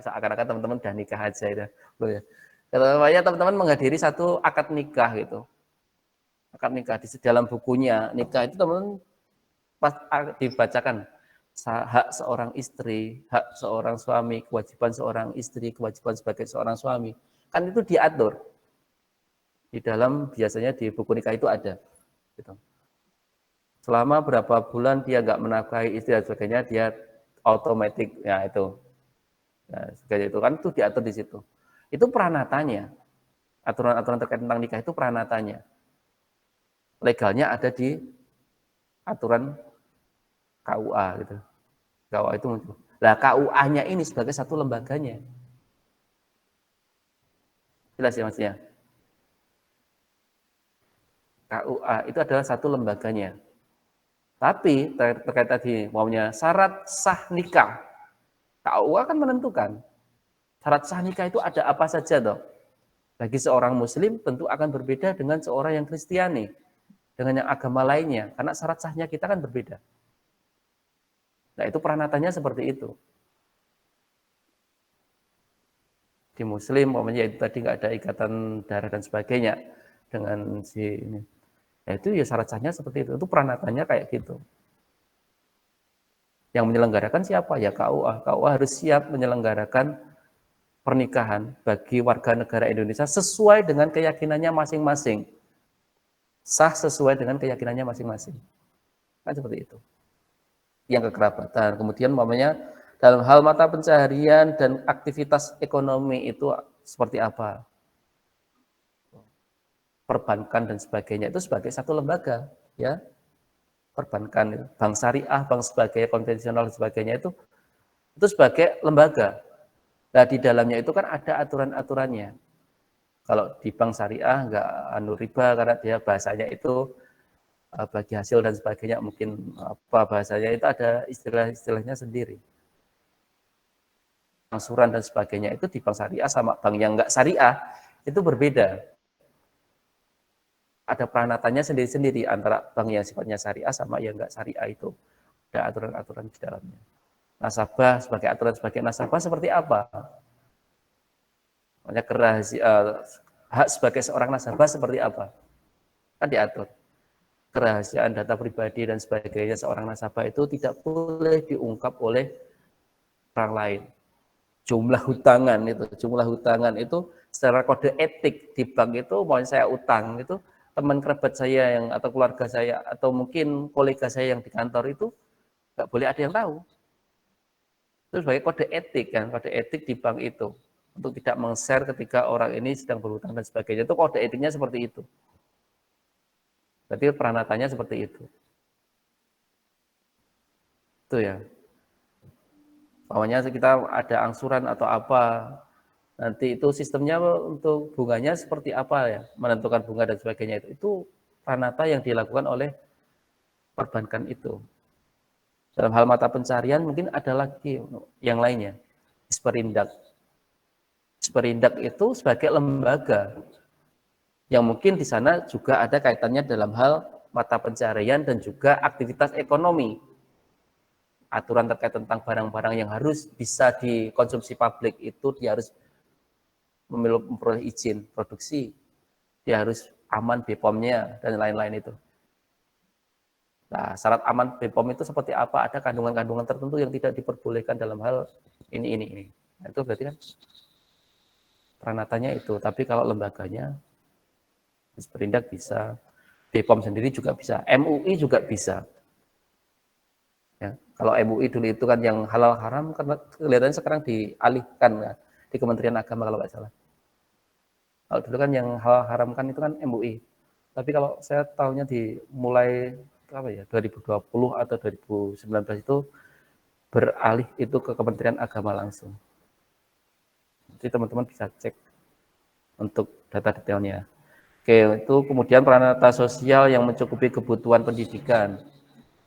[SPEAKER 4] seakan-akan teman-teman udah nikah aja itu. Katanya teman-teman menghadiri satu akad nikah gitu. Akad nikah di dalam bukunya nikah itu teman-teman pas dibacakan hak seorang istri, hak seorang suami, kewajiban seorang istri, kewajiban sebagai seorang suami. Kan itu diatur. Di dalam biasanya di buku nikah itu ada. Gitu. Selama berapa bulan dia nggak menafkahi istri dan sebagainya, dia otomatis ya itu. Ya, itu kan itu diatur di situ. Itu pranatanya. Aturan-aturan terkait tentang nikah itu pranatanya. Legalnya ada di aturan KUA gitu. KUA itu muncul. Nah, KUA-nya ini sebagai satu lembaganya. Jelas ya maksudnya? KUA itu adalah satu lembaganya. Tapi terkait tadi maunya syarat sah nikah. KUA kan menentukan. Syarat sah nikah itu ada apa saja toh. Bagi seorang muslim tentu akan berbeda dengan seorang yang Kristiani, dengan yang agama lainnya, karena syarat sahnya kita kan berbeda. Nah, itu pranatanya seperti itu. Di muslim umpamanya itu tadi nggak ada ikatan darah dan sebagainya dengan si ini. Ya, itu ya syarat sahnya seperti itu. Itu pranatanya kayak gitu. Yang menyelenggarakan siapa? Ya KUA. KUA harus siap menyelenggarakan pernikahan bagi warga negara Indonesia sesuai dengan keyakinannya masing-masing. Sah sesuai dengan keyakinannya masing-masing. Kan seperti itu. Yang kekerabatan. Kemudian umpamanya dalam hal mata pencaharian dan aktivitas ekonomi itu seperti apa? Perbankan dan sebagainya itu sebagai satu lembaga, ya. Perbankan, bank syariah, bank sebagai konvensional dan sebagainya itu sebagai lembaga. Nah, di dalamnya itu kan ada aturan-aturannya. Kalau di bank syariah nggak riba karena dia bahasanya itu bagi hasil dan sebagainya, mungkin apa bahasanya itu ada istilah-istilahnya sendiri. Angsuran dan sebagainya itu di bank syariah sama bank yang nggak syariah itu berbeda. Ada pranatanya sendiri-sendiri antara bank yang sifatnya syariah sama yang nggak syariah itu. Ada aturan-aturan di dalamnya. Nasabah sebagai aturan sebagai nasabah seperti apa? Makanya hak sebagai seorang nasabah seperti apa? Kan diatur. Kerahasiaan data pribadi dan sebagainya seorang nasabah itu tidak boleh diungkap oleh orang lain. Jumlah hutangan itu secara kode etik di bank itu mau saya utang itu teman kerabat saya yang atau keluarga saya atau mungkin kolega saya yang di kantor itu nggak boleh ada yang tahu. Itu sebagai kode etik kan, kode etik di bank itu untuk tidak meng-share ketika orang ini sedang berhutang dan sebagainya. Itu kode etiknya seperti itu. Berarti pranatanya seperti itu. Itu ya. Pokoknya kita ada angsuran atau apa, nanti itu sistemnya untuk bunganya seperti apa ya, menentukan bunga dan sebagainya itu pranata yang dilakukan oleh perbankan itu. Dalam hal mata pencarian mungkin ada lagi yang lainnya. Disperindak. Disperindak itu sebagai lembaga yang mungkin di sana juga ada kaitannya dalam hal mata pencarian dan juga aktivitas ekonomi. Aturan terkait tentang barang-barang yang harus bisa dikonsumsi publik itu dia harus memperoleh izin produksi, dia harus aman BPOM-nya dan lain-lain itu. Nah, syarat aman BPOM itu seperti apa? Ada kandungan-kandungan tertentu yang tidak diperbolehkan dalam hal ini. Nah, itu berarti kan peranatanya itu. Tapi kalau lembaganya, Disperindak bisa, BPOM sendiri juga bisa, MUI juga bisa. Ya, kalau MUI dulu itu kan yang halal haram, karena kelihatannya sekarang dialihkan ya, di Kementerian Agama kalau nggak salah. Kalau dulu kan yang halal haram kan itu kan MUI. Tapi kalau saya tahunya mulai 2020 atau 2019 itu beralih itu ke Kementerian Agama langsung. Jadi teman-teman bisa cek untuk data detailnya. Oke, itu kemudian peranata sosial yang mencukupi kebutuhan pendidikan.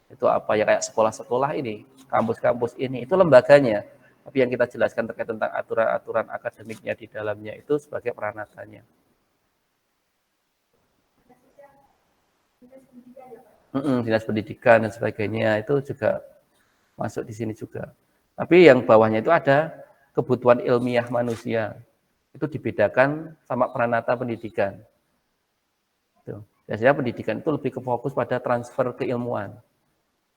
[SPEAKER 4] Itu apa ya, kayak sekolah-sekolah ini, kampus-kampus ini, itu lembaganya. Tapi yang kita jelaskan terkait tentang aturan-aturan akademiknya di dalamnya itu sebagai peranatanya. Dinas pendidikan dan sebagainya itu juga masuk di sini juga. Tapi yang bawahnya itu ada kebutuhan ilmiah manusia. Itu dibedakan sama peranata pendidikan. Biasanya pendidikan itu lebih ke fokus pada transfer keilmuan.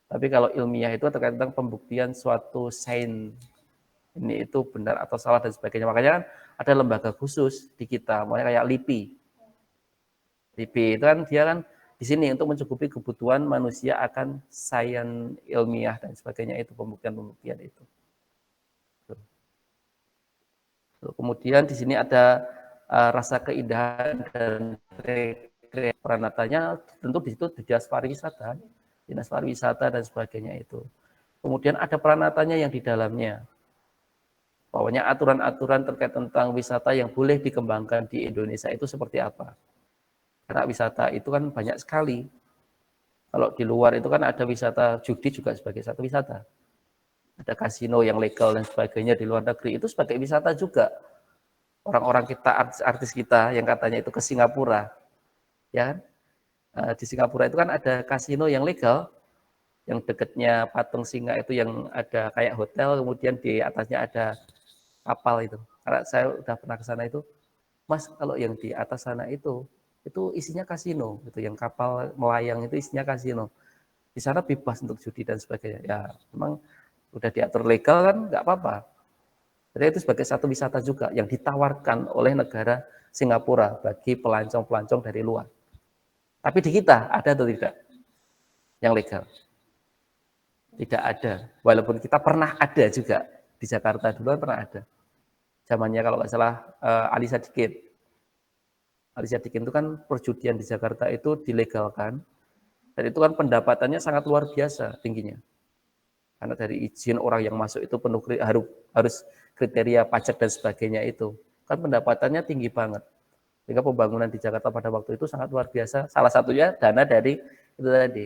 [SPEAKER 4] Tapi kalau ilmiah itu terkait tentang pembuktian suatu sains. Ini itu benar atau salah dan sebagainya. Makanya kan ada lembaga khusus di kita, makanya kayak LIPI. LIPI itu kan dia kan di sini untuk mencukupi kebutuhan manusia akan sains ilmiah dan sebagainya, itu pembuktian-pembuktian itu. Kemudian di sini ada rasa keindahan dan peranatanya, tentu di situ dinas pariwisata dan sebagainya itu. Kemudian ada peranatanya yang di dalamnya. Pokoknya aturan-aturan terkait tentang wisata yang boleh dikembangkan di Indonesia itu seperti apa. Karena wisata itu kan banyak sekali. Kalau di luar itu kan ada wisata judi juga sebagai satu wisata. Ada kasino yang legal dan sebagainya di luar negeri itu sebagai wisata juga. Orang-orang kita, artis-artis kita yang katanya itu ke Singapura, ya kan? Di Singapura itu kan ada kasino yang legal, yang dekatnya patung singa itu yang ada kayak hotel, kemudian di atasnya ada kapal itu. Karena saya udah pernah ke sana itu, Mas, kalau yang di atas sana itu isinya kasino, gitu. Yang kapal melayang itu isinya kasino. Di sana bebas untuk judi dan sebagainya. Ya, memang udah diatur legal kan, nggak apa-apa. Jadi itu sebagai satu wisata juga yang ditawarkan oleh negara Singapura bagi pelancong-pelancong dari luar. Tapi di kita ada atau tidak yang legal? Tidak ada. Walaupun kita pernah ada juga di Jakarta dulu pernah ada. Zamannya kalau nggak salah Ali Sadikin. Ali Sadikin itu kan perjudian di Jakarta itu dilegalkan. Dan itu kan pendapatannya sangat luar biasa tingginya. Karena dari izin orang yang masuk itu penuh harus kriteria pajak dan sebagainya itu. Kan pendapatannya tinggi banget. Sehingga pembangunan di Jakarta pada waktu itu sangat luar biasa. Salah satunya dana dari itu tadi.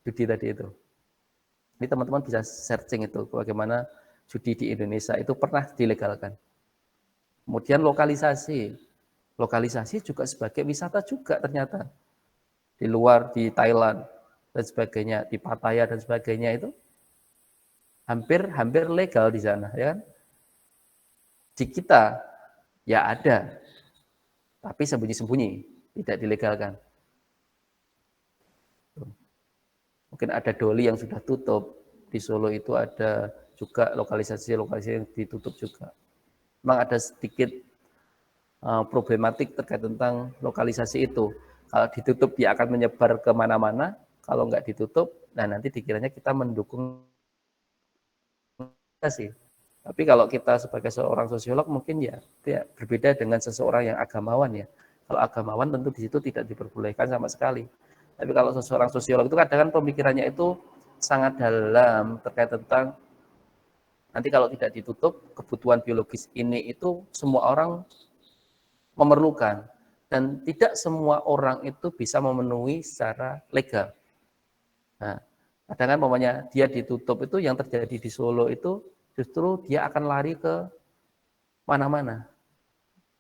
[SPEAKER 4] Judi tadi itu. Ini teman-teman bisa searching itu bagaimana judi di Indonesia itu pernah dilegalkan. Kemudian lokalisasi. Lokalisasi juga sebagai wisata juga ternyata. Di luar, di Thailand dan sebagainya, di Pattaya dan sebagainya itu hampir legal di sana, ya kan? Di kita ya ada, tapi sembunyi-sembunyi, tidak dilegalkan. Mungkin ada doli yang sudah tutup, di Solo itu ada juga lokalisasi yang ditutup juga. Memang ada sedikit problematik terkait tentang lokalisasi itu. Kalau ditutup dia akan menyebar kemana-mana, kalau nggak ditutup, nah nanti dikiranya kita mendukung sih. Tapi kalau kita sebagai seorang sosiolog mungkin ya berbeda dengan seseorang yang agamawan ya. Kalau agamawan tentu di situ tidak diperbolehkan sama sekali. Tapi kalau seseorang sosiolog itu kadang-kadang pemikirannya itu sangat dalam terkait tentang nanti kalau tidak ditutup kebutuhan biologis ini itu semua orang memerlukan. Dan tidak semua orang itu bisa memenuhi secara legal. Nah, kadang kan umpamanya dia ditutup itu yang terjadi di Solo itu justru dia akan lari ke mana-mana.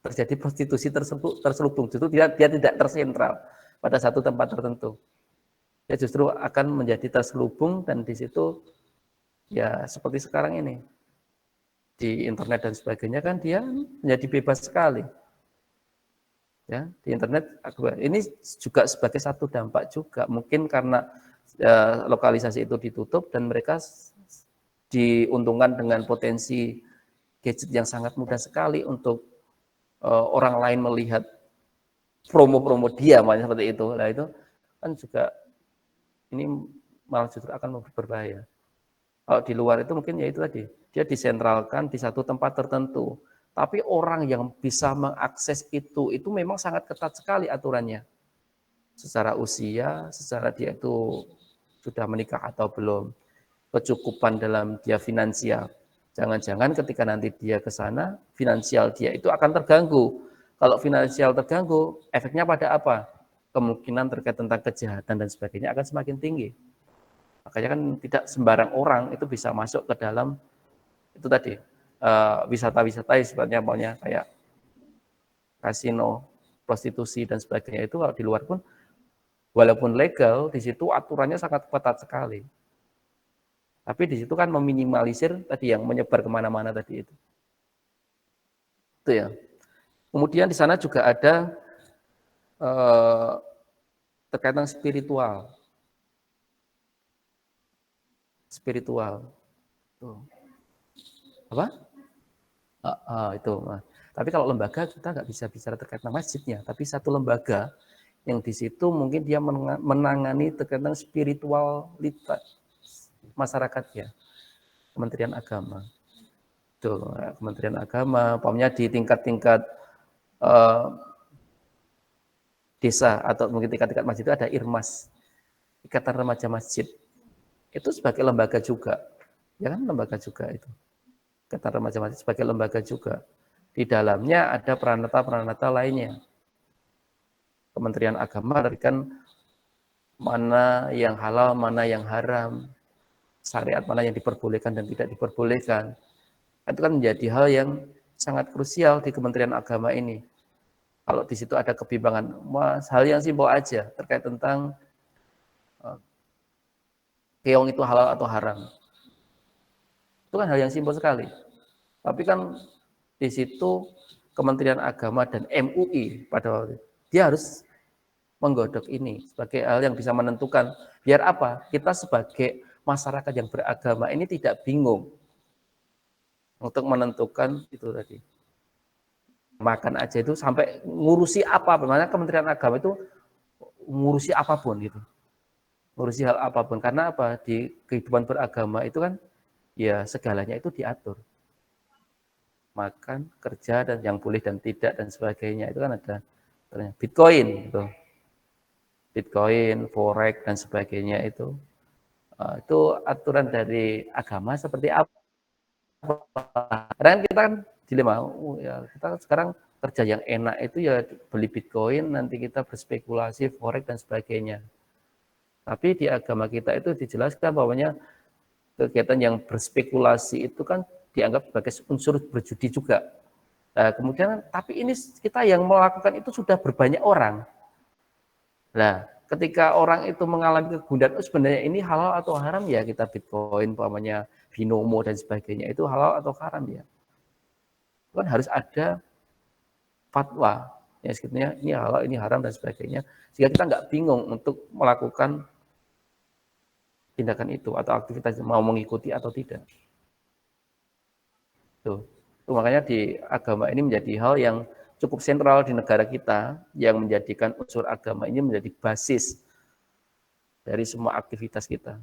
[SPEAKER 4] Terjadi prostitusi terselubung, justru dia tidak tersentral pada satu tempat tertentu. Dia justru akan menjadi terselubung dan di situ ya seperti sekarang ini. Di internet dan sebagainya kan dia menjadi bebas sekali. Ya, di internet ini juga sebagai satu dampak juga mungkin karena lokalisasi itu ditutup dan mereka diuntungkan dengan potensi gadget yang sangat mudah sekali untuk orang lain melihat promo-promo dia makanya seperti itu. Nah itu kan juga ini malah justru akan berbahaya. Kalau di luar itu mungkin ya itu tadi dia disentralkan di satu tempat tertentu. Tapi orang yang bisa mengakses itu memang sangat ketat sekali aturannya. Secara usia, secara dia itu sudah menikah atau belum, kecukupan dalam dia finansial. Jangan-jangan ketika nanti dia ke sana, finansial dia itu akan terganggu. Kalau finansial terganggu, efeknya pada apa? Kemungkinan terkait tentang kejahatan dan sebagainya akan semakin tinggi. Makanya kan tidak sembarang orang itu bisa masuk ke dalam itu tadi. Wisata-wisata sebenarnya maunya kayak kasino, prostitusi dan sebagainya itu kalau di luar pun walaupun legal di situ aturannya sangat ketat sekali. Tapi di situ kan meminimalisir tadi yang menyebar kemana-mana tadi itu. Itu ya. Kemudian di sana juga ada terkait dengan spiritual. Spiritual. Tuh. Apa? Itu. Tapi kalau lembaga kita nggak bisa bicara terkait dengan masjidnya, tapi satu lembaga yang di situ mungkin dia menangani terkait dengan spiritualitas masyarakatnya, Kementerian Agama. Tuh, Kementerian Agama, pokoknya di tingkat-tingkat desa atau mungkin tingkat-tingkat masjid itu ada IRMAS, Ikatan Remaja Masjid. Itu sebagai lembaga juga, ya kan lembaga juga itu. Ikatan Remaja Masjid sebagai lembaga juga. Di dalamnya ada peranata-peranata lainnya. Kementerian Agama memberikan mana yang halal, mana yang haram, syariat mana yang diperbolehkan dan tidak diperbolehkan. Itu kan menjadi hal yang sangat krusial di Kementerian Agama ini. Kalau di situ ada kebimbangan, hal yang simpel aja terkait tentang keong itu halal atau haram. Itu kan hal yang simpel sekali. Tapi kan di situ Kementerian Agama dan MUI pada waktu itu, dia harus menggodok ini sebagai hal yang bisa menentukan. Biar apa? Kita sebagai masyarakat yang beragama ini tidak bingung untuk menentukan itu tadi. Makan aja itu sampai ngurusi apa? Bagaimana Kementerian Agama itu ngurusi apapun gitu. Ngurusi hal apapun. Karena apa? Di kehidupan beragama itu kan ya segalanya itu diatur. Makan, kerja, dan yang boleh dan tidak, dan sebagainya. Itu kan ada Bitcoin. Gitu. Bitcoin, Forex, dan sebagainya itu. Itu aturan dari agama seperti apa. Karena kita kan dilema, ya kita sekarang kerja yang enak itu ya beli Bitcoin, nanti kita berspekulasi, Forex, dan sebagainya. Tapi di agama kita itu dijelaskan bahwanya kegiatan yang berspekulasi itu kan dianggap sebagai unsur berjudi juga. Nah, kemudian tapi ini kita yang melakukan itu sudah berbanyak orang. Nah, ketika orang itu mengalami kegundahan, sebenarnya ini halal atau haram ya kita Bitcoin, umpamanya binomo dan sebagainya itu halal atau haram ya. Kan harus ada fatwa ya sebetulnya ini halal, ini haram dan sebagainya. Sehingga kita nggak bingung untuk melakukan tindakan itu atau aktivitas mau mengikuti atau tidak. Tuh makanya di agama ini menjadi hal yang cukup sentral di negara kita yang menjadikan unsur agama ini menjadi basis dari semua aktivitas kita.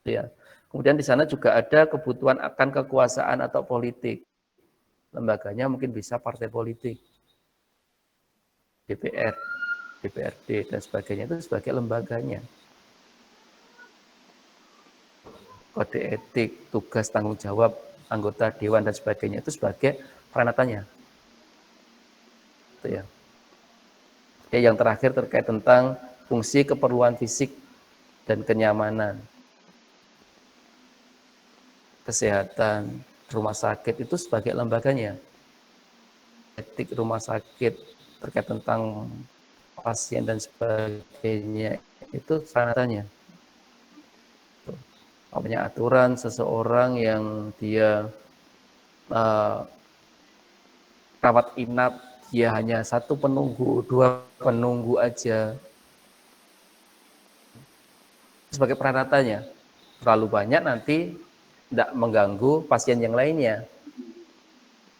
[SPEAKER 4] Ya. Kemudian di sana juga ada kebutuhan akan kekuasaan atau politik. Lembaganya mungkin bisa partai politik, DPR, DPRD dan sebagainya itu sebagai lembaganya. Kode etik, tugas, tanggung jawab anggota dewan dan sebagainya itu sebagai peranatanya. Itu ya. Yang terakhir terkait tentang fungsi keperluan fisik dan kenyamanan. Kesehatan rumah sakit itu sebagai lembaganya. Etik rumah sakit terkait tentang pasien dan sebagainya itu sanatanya. Apanya aturan seseorang yang dia rawat inap, dia hanya 1 penunggu, 2 penunggu aja. Sebagai peranatanya, terlalu banyak nanti tidak mengganggu pasien yang lainnya.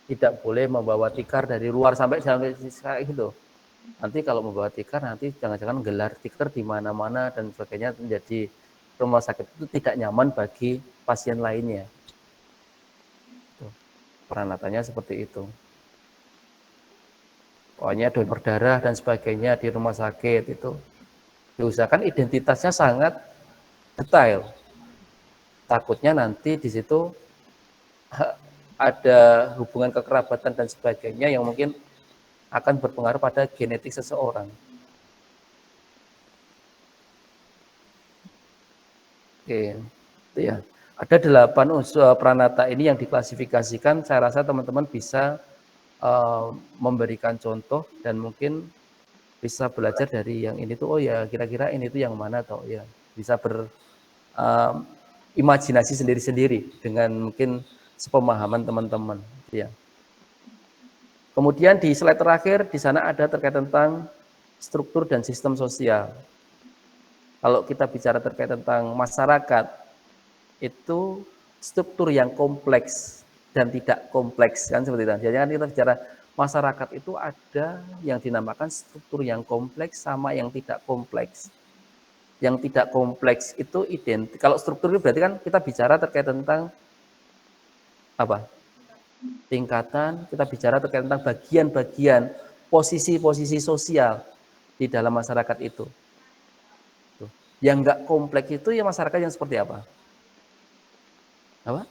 [SPEAKER 4] Tidak boleh membawa tikar dari luar sampai kayak gitu. Nanti kalau membawa tikar, nanti jangan-jangan gelar tikar di mana-mana dan sebagainya, menjadi rumah sakit itu tidak nyaman bagi pasien lainnya. Peranatannya seperti itu. Pokoknya donor darah dan sebagainya di rumah sakit itu diusahakan identitasnya sangat detail. Takutnya nanti di situ ada hubungan kekerabatan dan sebagainya yang mungkin akan berpengaruh pada genetik seseorang. Oke, itu ya. Ada 8 unsur pranata ini yang diklasifikasikan. Saya rasa teman-teman bisa memberikan contoh dan mungkin bisa belajar dari yang ini tuh, oh ya kira-kira ini tuh yang mana toh ya. Bisa berimajinasi sendiri-sendiri dengan mungkin sepemahaman teman-teman. Ya. Kemudian di slide terakhir di sana ada terkait tentang struktur dan sistem sosial. Kalau kita bicara terkait tentang masyarakat, itu struktur yang kompleks dan tidak kompleks kan seperti itu. Jadi kan kita bicara masyarakat itu ada yang dinamakan struktur yang kompleks sama yang tidak kompleks. Yang tidak kompleks itu identik. Kalau struktur itu berarti kan kita bicara terkait tentang apa? Tingkatan, kita bicara terkait tentang bagian-bagian posisi-posisi sosial di dalam masyarakat itu. Yang enggak kompleks itu ya masyarakat yang seperti apa? Apa?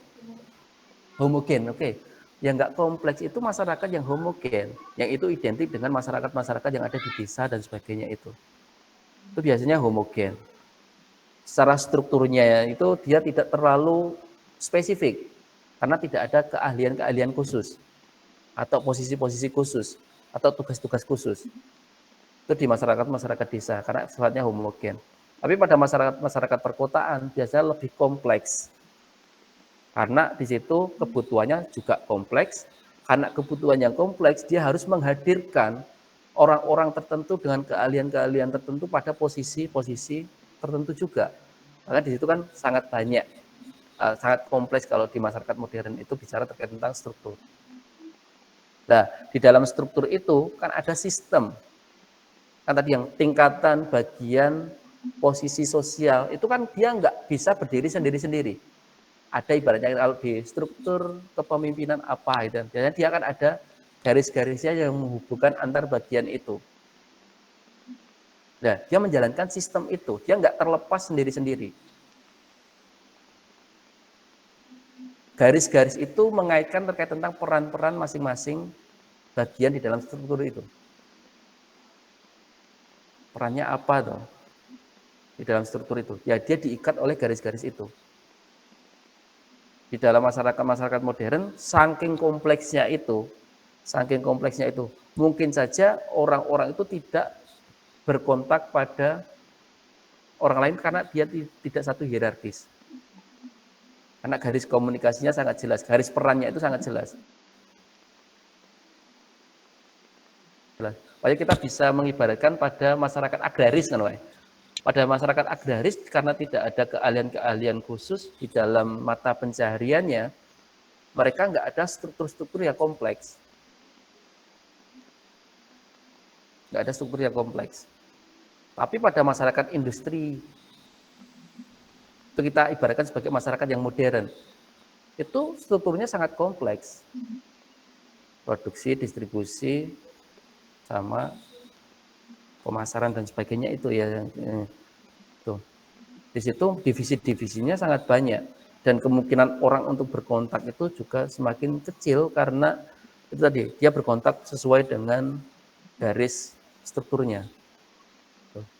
[SPEAKER 4] Homogen, oke. Yang enggak kompleks itu masyarakat yang homogen, yang itu identik dengan masyarakat-masyarakat yang ada di desa dan sebagainya itu. Itu biasanya homogen. Secara strukturnya itu dia tidak terlalu spesifik, karena tidak ada keahlian-keahlian khusus, atau posisi-posisi khusus, atau tugas-tugas khusus. Itu di masyarakat-masyarakat desa, karena sifatnya homogen. Tapi pada masyarakat perkotaan biasanya lebih kompleks. Karena di situ kebutuhannya juga kompleks. Karena kebutuhan yang kompleks, dia harus menghadirkan orang-orang tertentu dengan keahlian-keahlian tertentu pada posisi-posisi tertentu juga. Maka di situ kan sangat banyak, sangat kompleks kalau di masyarakat modern itu bicara terkait tentang struktur. Nah, di dalam struktur itu kan ada sistem. Kan tadi yang tingkatan, bagian, posisi sosial, itu kan dia nggak bisa berdiri sendiri-sendiri. Ada ibaratnya kalau di struktur kepemimpinan apa itu, biasanya dia akan ada garis-garisnya yang menghubungkan antar bagian itu. Nah, dia menjalankan sistem itu, dia nggak terlepas sendiri-sendiri. Garis-garis itu mengaitkan terkait tentang peran-peran masing-masing bagian di dalam struktur itu. Perannya apa toh di dalam struktur itu? Ya dia diikat oleh garis-garis itu. Di dalam masyarakat modern, saking kompleksnya itu, mungkin saja orang-orang itu tidak berkontak pada orang lain karena dia tidak satu hierarkis. Karena garis komunikasinya sangat jelas, garis perannya itu sangat jelas. Makanya kita bisa mengibaratkan pada masyarakat agraris kan, Pak. Pada masyarakat agraris karena tidak ada keahlian-keahlian khusus di dalam mata pencahariannya, mereka nggak ada struktur-struktur yang kompleks. Nggak ada struktur yang kompleks. Tapi pada masyarakat industri, itu kita ibaratkan sebagai masyarakat yang modern, itu strukturnya sangat kompleks. Produksi, distribusi, sama pemasaran dan sebagainya itu ya. Tuh. Di situ divisi-divisinya sangat banyak dan kemungkinan orang untuk berkontak itu juga semakin kecil karena itu tadi dia berkontak sesuai dengan garis strukturnya.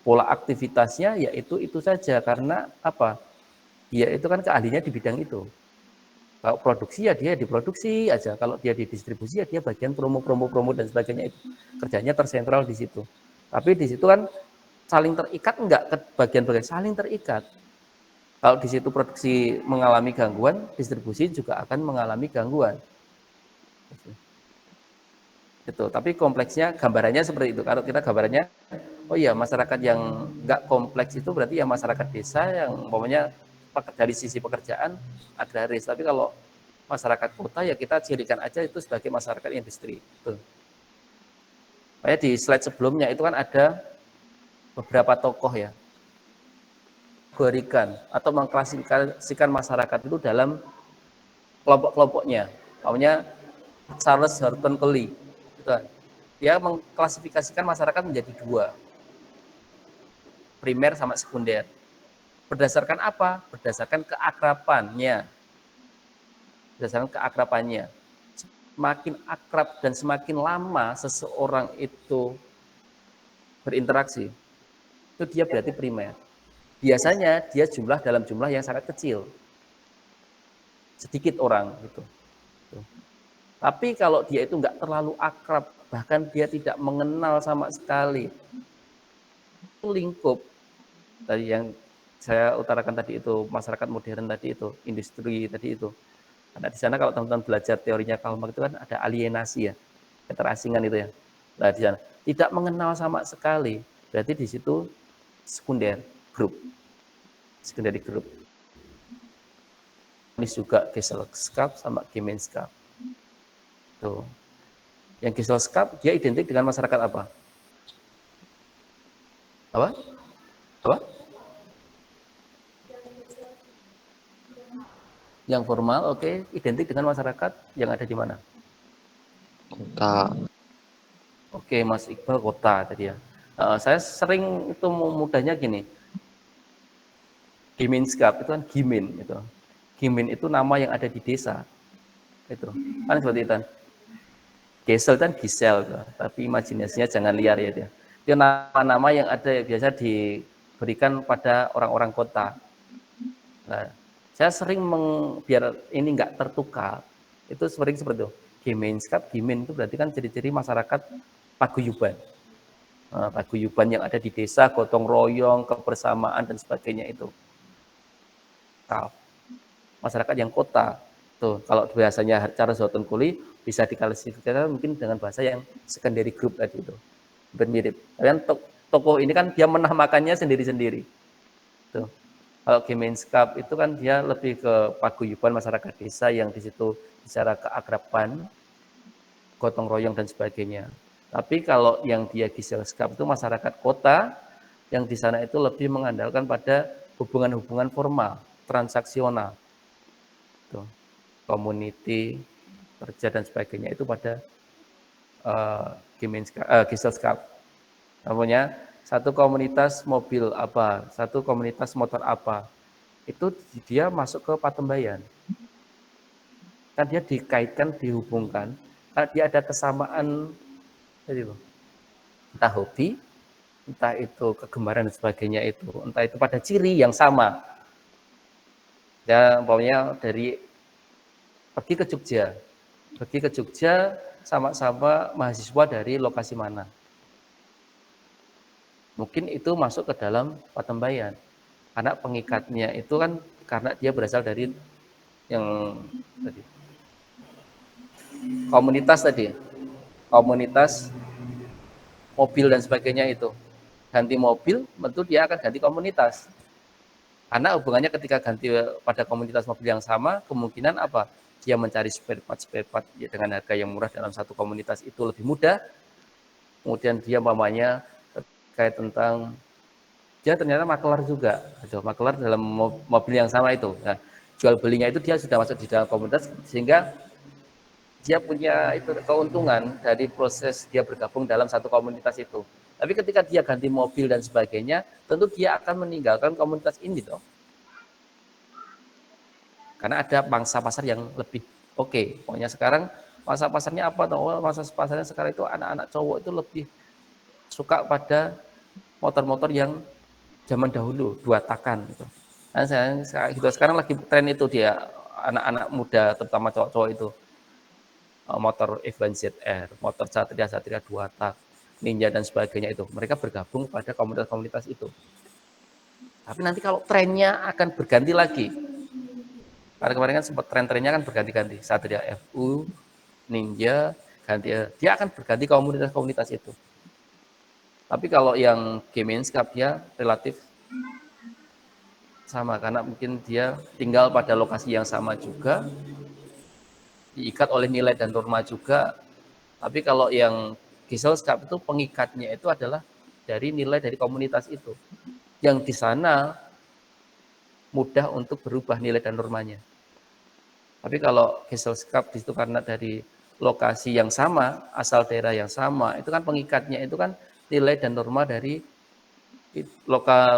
[SPEAKER 4] Pola aktivitasnya yaitu itu saja, karena apa? Dia itu kan keahliannya di bidang itu. Kalau produksi ya dia diproduksi aja, kalau dia di distribusi ya dia bagian promo dan sebagainya, itu kerjanya tersentral di situ. Tapi di situ kan saling terikat enggak, ke bagian-bagian saling terikat. Kalau di situ produksi mengalami gangguan, distribusi juga akan mengalami gangguan. Itu. Tapi kompleksnya gambarannya seperti itu. Kalau kita gambarannya, oh iya, masyarakat yang enggak kompleks itu berarti ya masyarakat desa yang umpamanya dari sisi pekerjaan agraris. Tapi kalau masyarakat kota ya kita jadikan aja itu sebagai masyarakat industri. Betul. Kayak di slide sebelumnya itu kan ada beberapa tokoh ya, kategorikan atau mengklasifikasikan masyarakat itu dalam kelompok-kelompoknya. Namanya Charles Horton Colley. Dia mengklasifikasikan masyarakat menjadi dua, primer sama sekunder. Berdasarkan apa? Berdasarkan keakrabannya. Semakin akrab dan semakin lama seseorang itu berinteraksi, itu dia berarti primer. Biasanya dia dalam jumlah yang sangat kecil, sedikit orang gitu. Tapi kalau dia itu nggak terlalu akrab, bahkan dia tidak mengenal sama sekali, itu lingkup tadi yang saya utarakan tadi itu, masyarakat modern tadi itu, industri tadi itu. Karena di sana kalau teman-teman belajar teorinya Karl Marx itu kan ada alienasi ya, keterasingan itu ya. Nah di sana tidak mengenal sama sekali, berarti di situ sekunder grup, secondary group. Ini juga Gesellschaft sama Gemeinschaft. Tuh. Yang Gesellschaft dia identik dengan masyarakat apa? Apa? Yang formal, oke, identik dengan masyarakat yang ada di mana?
[SPEAKER 2] Kota.
[SPEAKER 4] Oke, Mas Iqbal kota tadi ya. Saya sering itu mudahnya gini. Gemeinschaft itu kan Gimin itu. Gimin itu nama yang ada di desa. Itu. Kan seperti itu. Gesel kan Gisel, tapi imajinasinya jangan liar ya dia. Itu nama-nama yang ada yang biasa diberikan pada orang-orang kota. Nah, saya sering biar ini enggak tertukar, itu sering seperti itu. Gemeinschaft, Gimin itu berarti kan ciri-ciri masyarakat paguyuban. Paguyuban yang ada di desa, gotong royong, kebersamaan dan sebagainya itu. Masyarakat yang kota. Tuh, kalau biasanya Charles Horton Colley bisa diklasifikasikan mungkin dengan bahasa yang secondary group tadi itu. Mirip. Kalian tokoh ini kan dia menamakannya sendiri-sendiri. Tuh. Kalau Gemeinschaft itu kan dia lebih ke paguyuban masyarakat desa yang di situ bicara keakraban, gotong royong dan sebagainya. Tapi kalau yang dia Gesellschaft itu masyarakat kota yang di sana itu lebih mengandalkan pada hubungan-hubungan formal, transaksional. Tuh. Community, kerja dan sebagainya itu pada Gesellschaft. Namanya satu komunitas mobil apa, satu komunitas motor apa, itu dia masuk ke patembayan. Kan dia dikaitkan, dihubungkan, dia ada kesamaan, entah hobi, entah itu kegemaran dan sebagainya itu, entah itu pada ciri yang sama. Ya, umpamanya dari pergi ke Jogja sama-sama mahasiswa dari lokasi mana. Mungkin itu masuk ke dalam patembayan. Karena pengikatnya itu kan karena dia berasal dari yang tadi. Komunitas mobil dan sebagainya itu. Ganti mobil, tentu dia akan ganti komunitas. Karena hubungannya ketika ganti pada komunitas mobil yang sama, kemungkinan apa? Dia mencari spare part ya, dengan harga yang murah dalam satu komunitas itu lebih mudah. Kemudian dia mamanya terkait tentang dia ternyata makelar juga, makelar dalam mobil yang sama itu. Nah, jual belinya itu dia sudah masuk di dalam komunitas sehingga dia punya itu keuntungan dari proses dia bergabung dalam satu komunitas itu. Tapi ketika dia ganti mobil dan sebagainya, tentu dia akan meninggalkan komunitas ini dong. Karena ada pangsa pasar yang lebih oke. Pokoknya sekarang pangsa pasarnya apa? Pangsa pasarnya sekarang itu anak-anak cowok itu lebih suka pada motor-motor yang zaman dahulu 2 takan gitu. Nah, saya gitu sekarang lagi tren itu dia anak-anak muda terutama cowok-cowok itu motor F1 ZR, motor Satria 2 tak, Ninja dan sebagainya itu. Mereka bergabung pada komunitas-komunitas itu. Tapi nanti kalau trennya akan berganti lagi. Karena kemarin kan sempat tren-trennya kan berganti-ganti. Satria FU, Ninja, ganti dia akan berganti komunitas-komunitas itu. Tapi kalau yang Gamenscape dia relatif sama karena mungkin dia tinggal pada lokasi yang sama juga, diikat oleh nilai dan norma juga. Tapi kalau yang Giselscape itu pengikatnya itu adalah dari nilai dari komunitas itu. Yang di sana mudah untuk berubah nilai dan normanya. Tapi kalau Giselscape itu karena dari lokasi yang sama, asal daerah yang sama, itu kan pengikatnya itu kan nilai dan norma dari lokal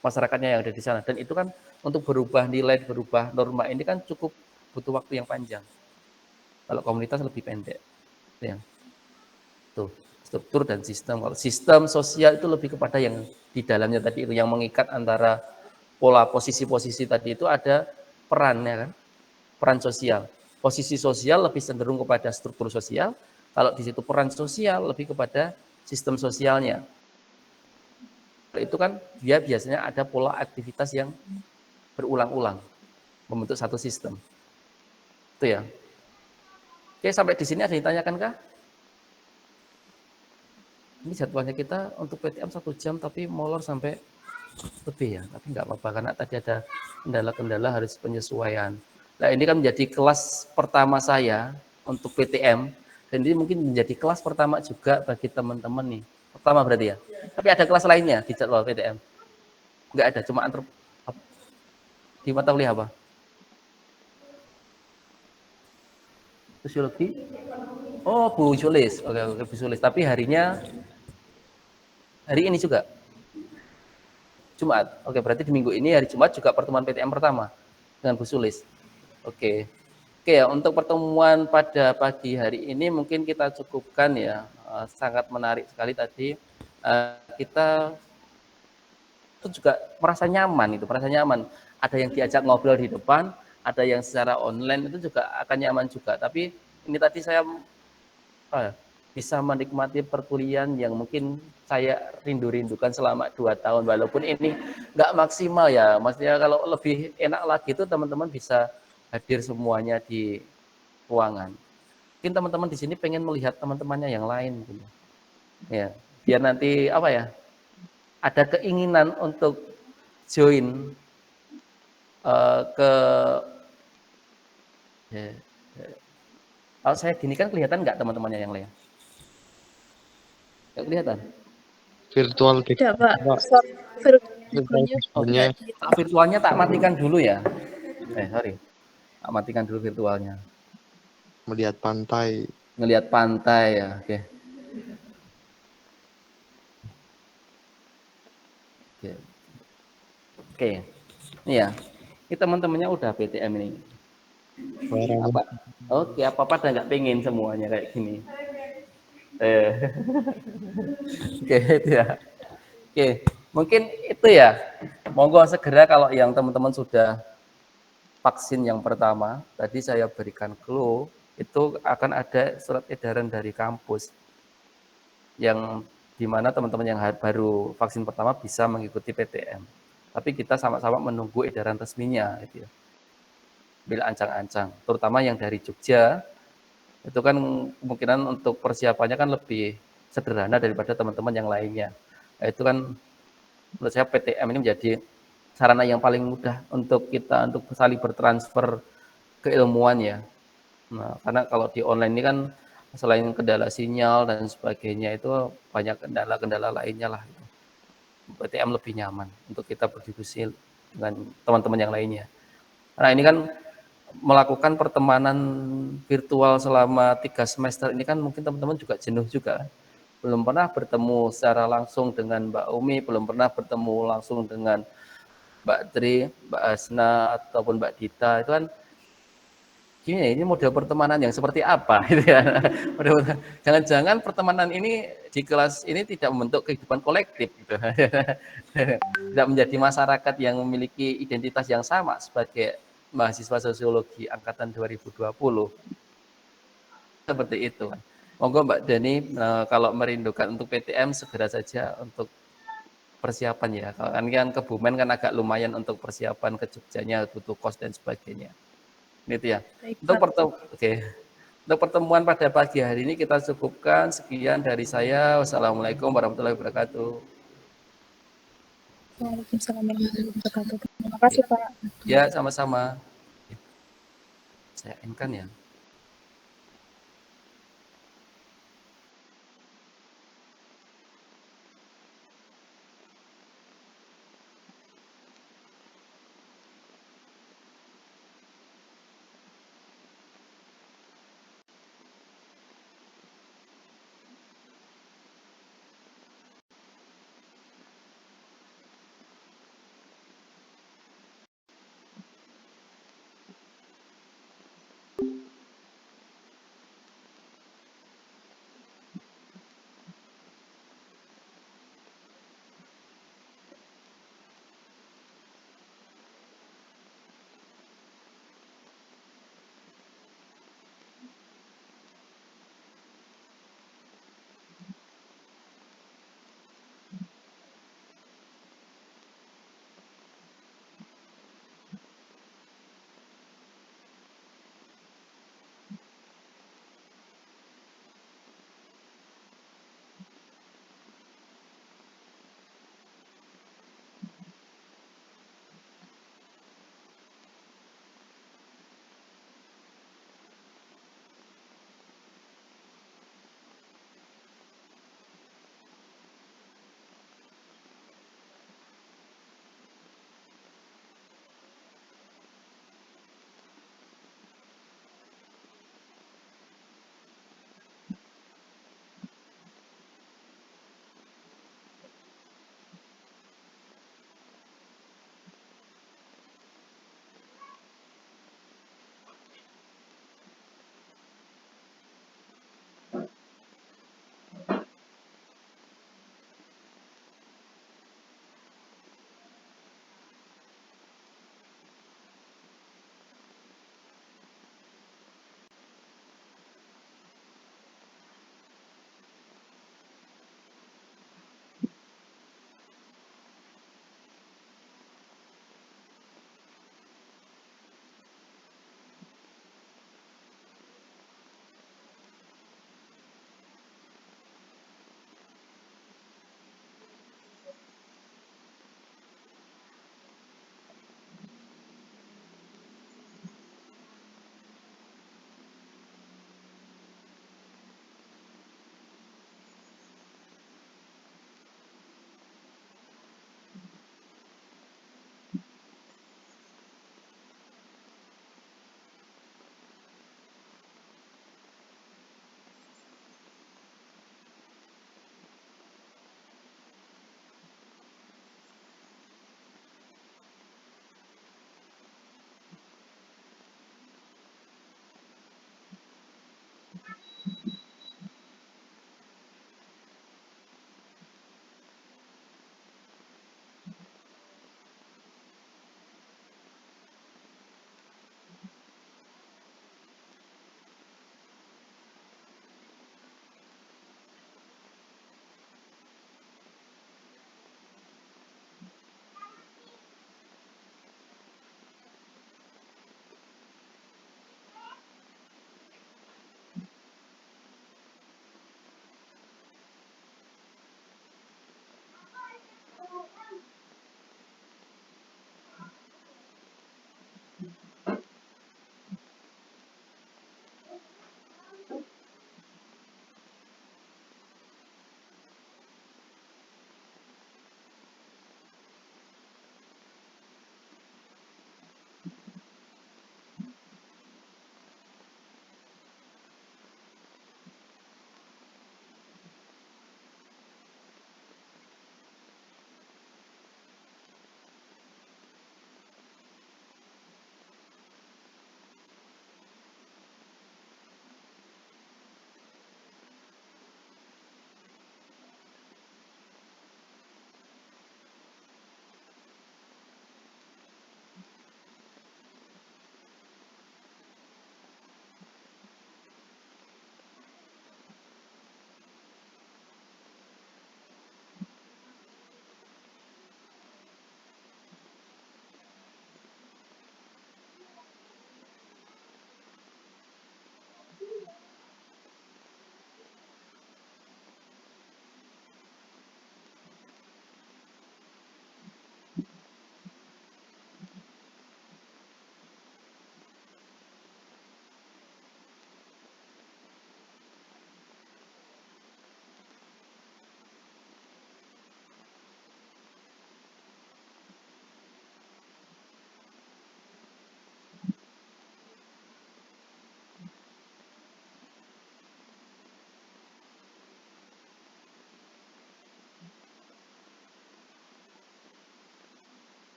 [SPEAKER 4] masyarakatnya yang ada di sana. Dan itu kan untuk berubah nilai, berubah norma ini kan cukup butuh waktu yang panjang. Kalau komunitas lebih pendek. Itu yang tuh, struktur dan sistem. Kalau sistem sosial itu lebih kepada yang di dalamnya tadi itu yang mengikat antara pola posisi-posisi tadi itu ada perannya kan. Peran sosial. Posisi sosial lebih cenderung kepada struktur sosial. Kalau di situ peran sosial lebih kepada sistem sosialnya. Itu kan dia biasanya ada pola aktivitas yang berulang-ulang membentuk satu sistem. Itu ya. Oke, sampai di sini ada yang ditanyakan kah? Ini jadwalnya kita untuk PTM 1 jam tapi molor sampai lebih ya. Tapi nggak apa-apa karena tadi ada kendala-kendala harus penyesuaian. Nah, ini kan menjadi kelas pertama saya untuk PTM dan ini mungkin menjadi kelas pertama juga bagi teman-teman nih. Pertama berarti ya. Tapi ada kelas lainnya di jadwal PTM? Enggak ada, cuma di mata kuliah apa? Sosiologi? Oh, Bu Sulis. Oke, Bu Sulis. Tapi harinya hari ini juga? Jumat. Oke, berarti di minggu ini hari Jumat juga pertemuan PTM pertama dengan Bu Sulis. Oke. Oke ya, untuk pertemuan pada pagi hari ini mungkin kita cukupkan ya. Sangat menarik sekali tadi. Kita itu juga merasa nyaman itu, merasa nyaman. Ada yang diajak ngobrol di depan, ada yang secara online itu juga akan nyaman juga. Tapi ini tadi saya bisa menikmati perkuliahan yang mungkin saya rindu-rindukan selama 2 tahun. Walaupun ini nggak maksimal ya, maksudnya kalau lebih enak lagi itu teman-teman bisa hadir semuanya di ruangan. Mungkin teman-teman di sini pengen melihat teman-temannya yang lain gitu. Ya, biar nanti apa ya? Ada keinginan untuk join ke kalau saya gini kan kelihatan nggak teman-temannya yang lain? Nggak kelihatan?
[SPEAKER 2] Virtual
[SPEAKER 5] Tidak, Pak.
[SPEAKER 2] virtualnya
[SPEAKER 4] Virtualnya tak matikan dulu ya. Sorry. Tak matikan dulu virtualnya.
[SPEAKER 2] melihat pantai.
[SPEAKER 4] Ngelihat pantai ya, oke. Oke. Ini ya. Ini teman-temannya udah PTM ini. Apa? Oke, apa-apa dah nggak pengen semuanya kayak gini. Oke, itu ya. Oke, mungkin itu ya. Monggo segera kalau yang teman-teman sudah vaksin yang pertama, tadi saya berikan clue, itu akan ada surat edaran dari kampus yang dimana teman-teman yang baru vaksin pertama bisa mengikuti PTM. Tapi kita sama-sama menunggu edaran resminya, gitu ya. Bila ancang-ancang, terutama yang dari Jogja, itu kan kemungkinan untuk persiapannya kan lebih sederhana daripada teman-teman yang lainnya. Nah, itu kan menurut saya PTM ini menjadi sarana yang paling mudah untuk kita untuk saling bertransfer keilmuan ya. Nah, karena kalau di online ini kan selain kendala sinyal dan sebagainya itu banyak kendala-kendala lainnya lah. PTM lebih nyaman untuk kita berdiskusi dengan teman-teman yang lainnya. Nah, ini kan melakukan pertemanan virtual selama 3 semester ini kan mungkin teman-teman juga jenuh juga. Belum pernah bertemu secara langsung dengan Mbak Umi, belum pernah bertemu langsung dengan Mbak Tri, Mbak Asna, ataupun Mbak Dita. Itu kan ini model pertemanan yang seperti apa gitu ya. Jangan-jangan pertemanan ini di kelas ini tidak membentuk kehidupan kolektif gitu. Tidak menjadi masyarakat yang memiliki identitas yang sama sebagai mahasiswa sosiologi angkatan 2020. Seperti itu. Monggo Mbak Dani, kalau merindukan untuk PTM segera saja untuk persiapan ya. Kalau kan Kebumen kan agak lumayan untuk persiapan ke Jogjanya, butuh kos dan sebagainya. Gitu ya.
[SPEAKER 5] Baik,
[SPEAKER 4] Untuk
[SPEAKER 5] Pak.
[SPEAKER 4] Untuk pertemuan pada pagi hari ini kita cukupkan. Sekian dari saya. Wassalamualaikum warahmatullahi wabarakatuh.
[SPEAKER 5] Waalaikumsalam warahmatullahi wabarakatuh. Terima kasih, Pak.
[SPEAKER 4] Ya, sama-sama. Saya end-kan ya.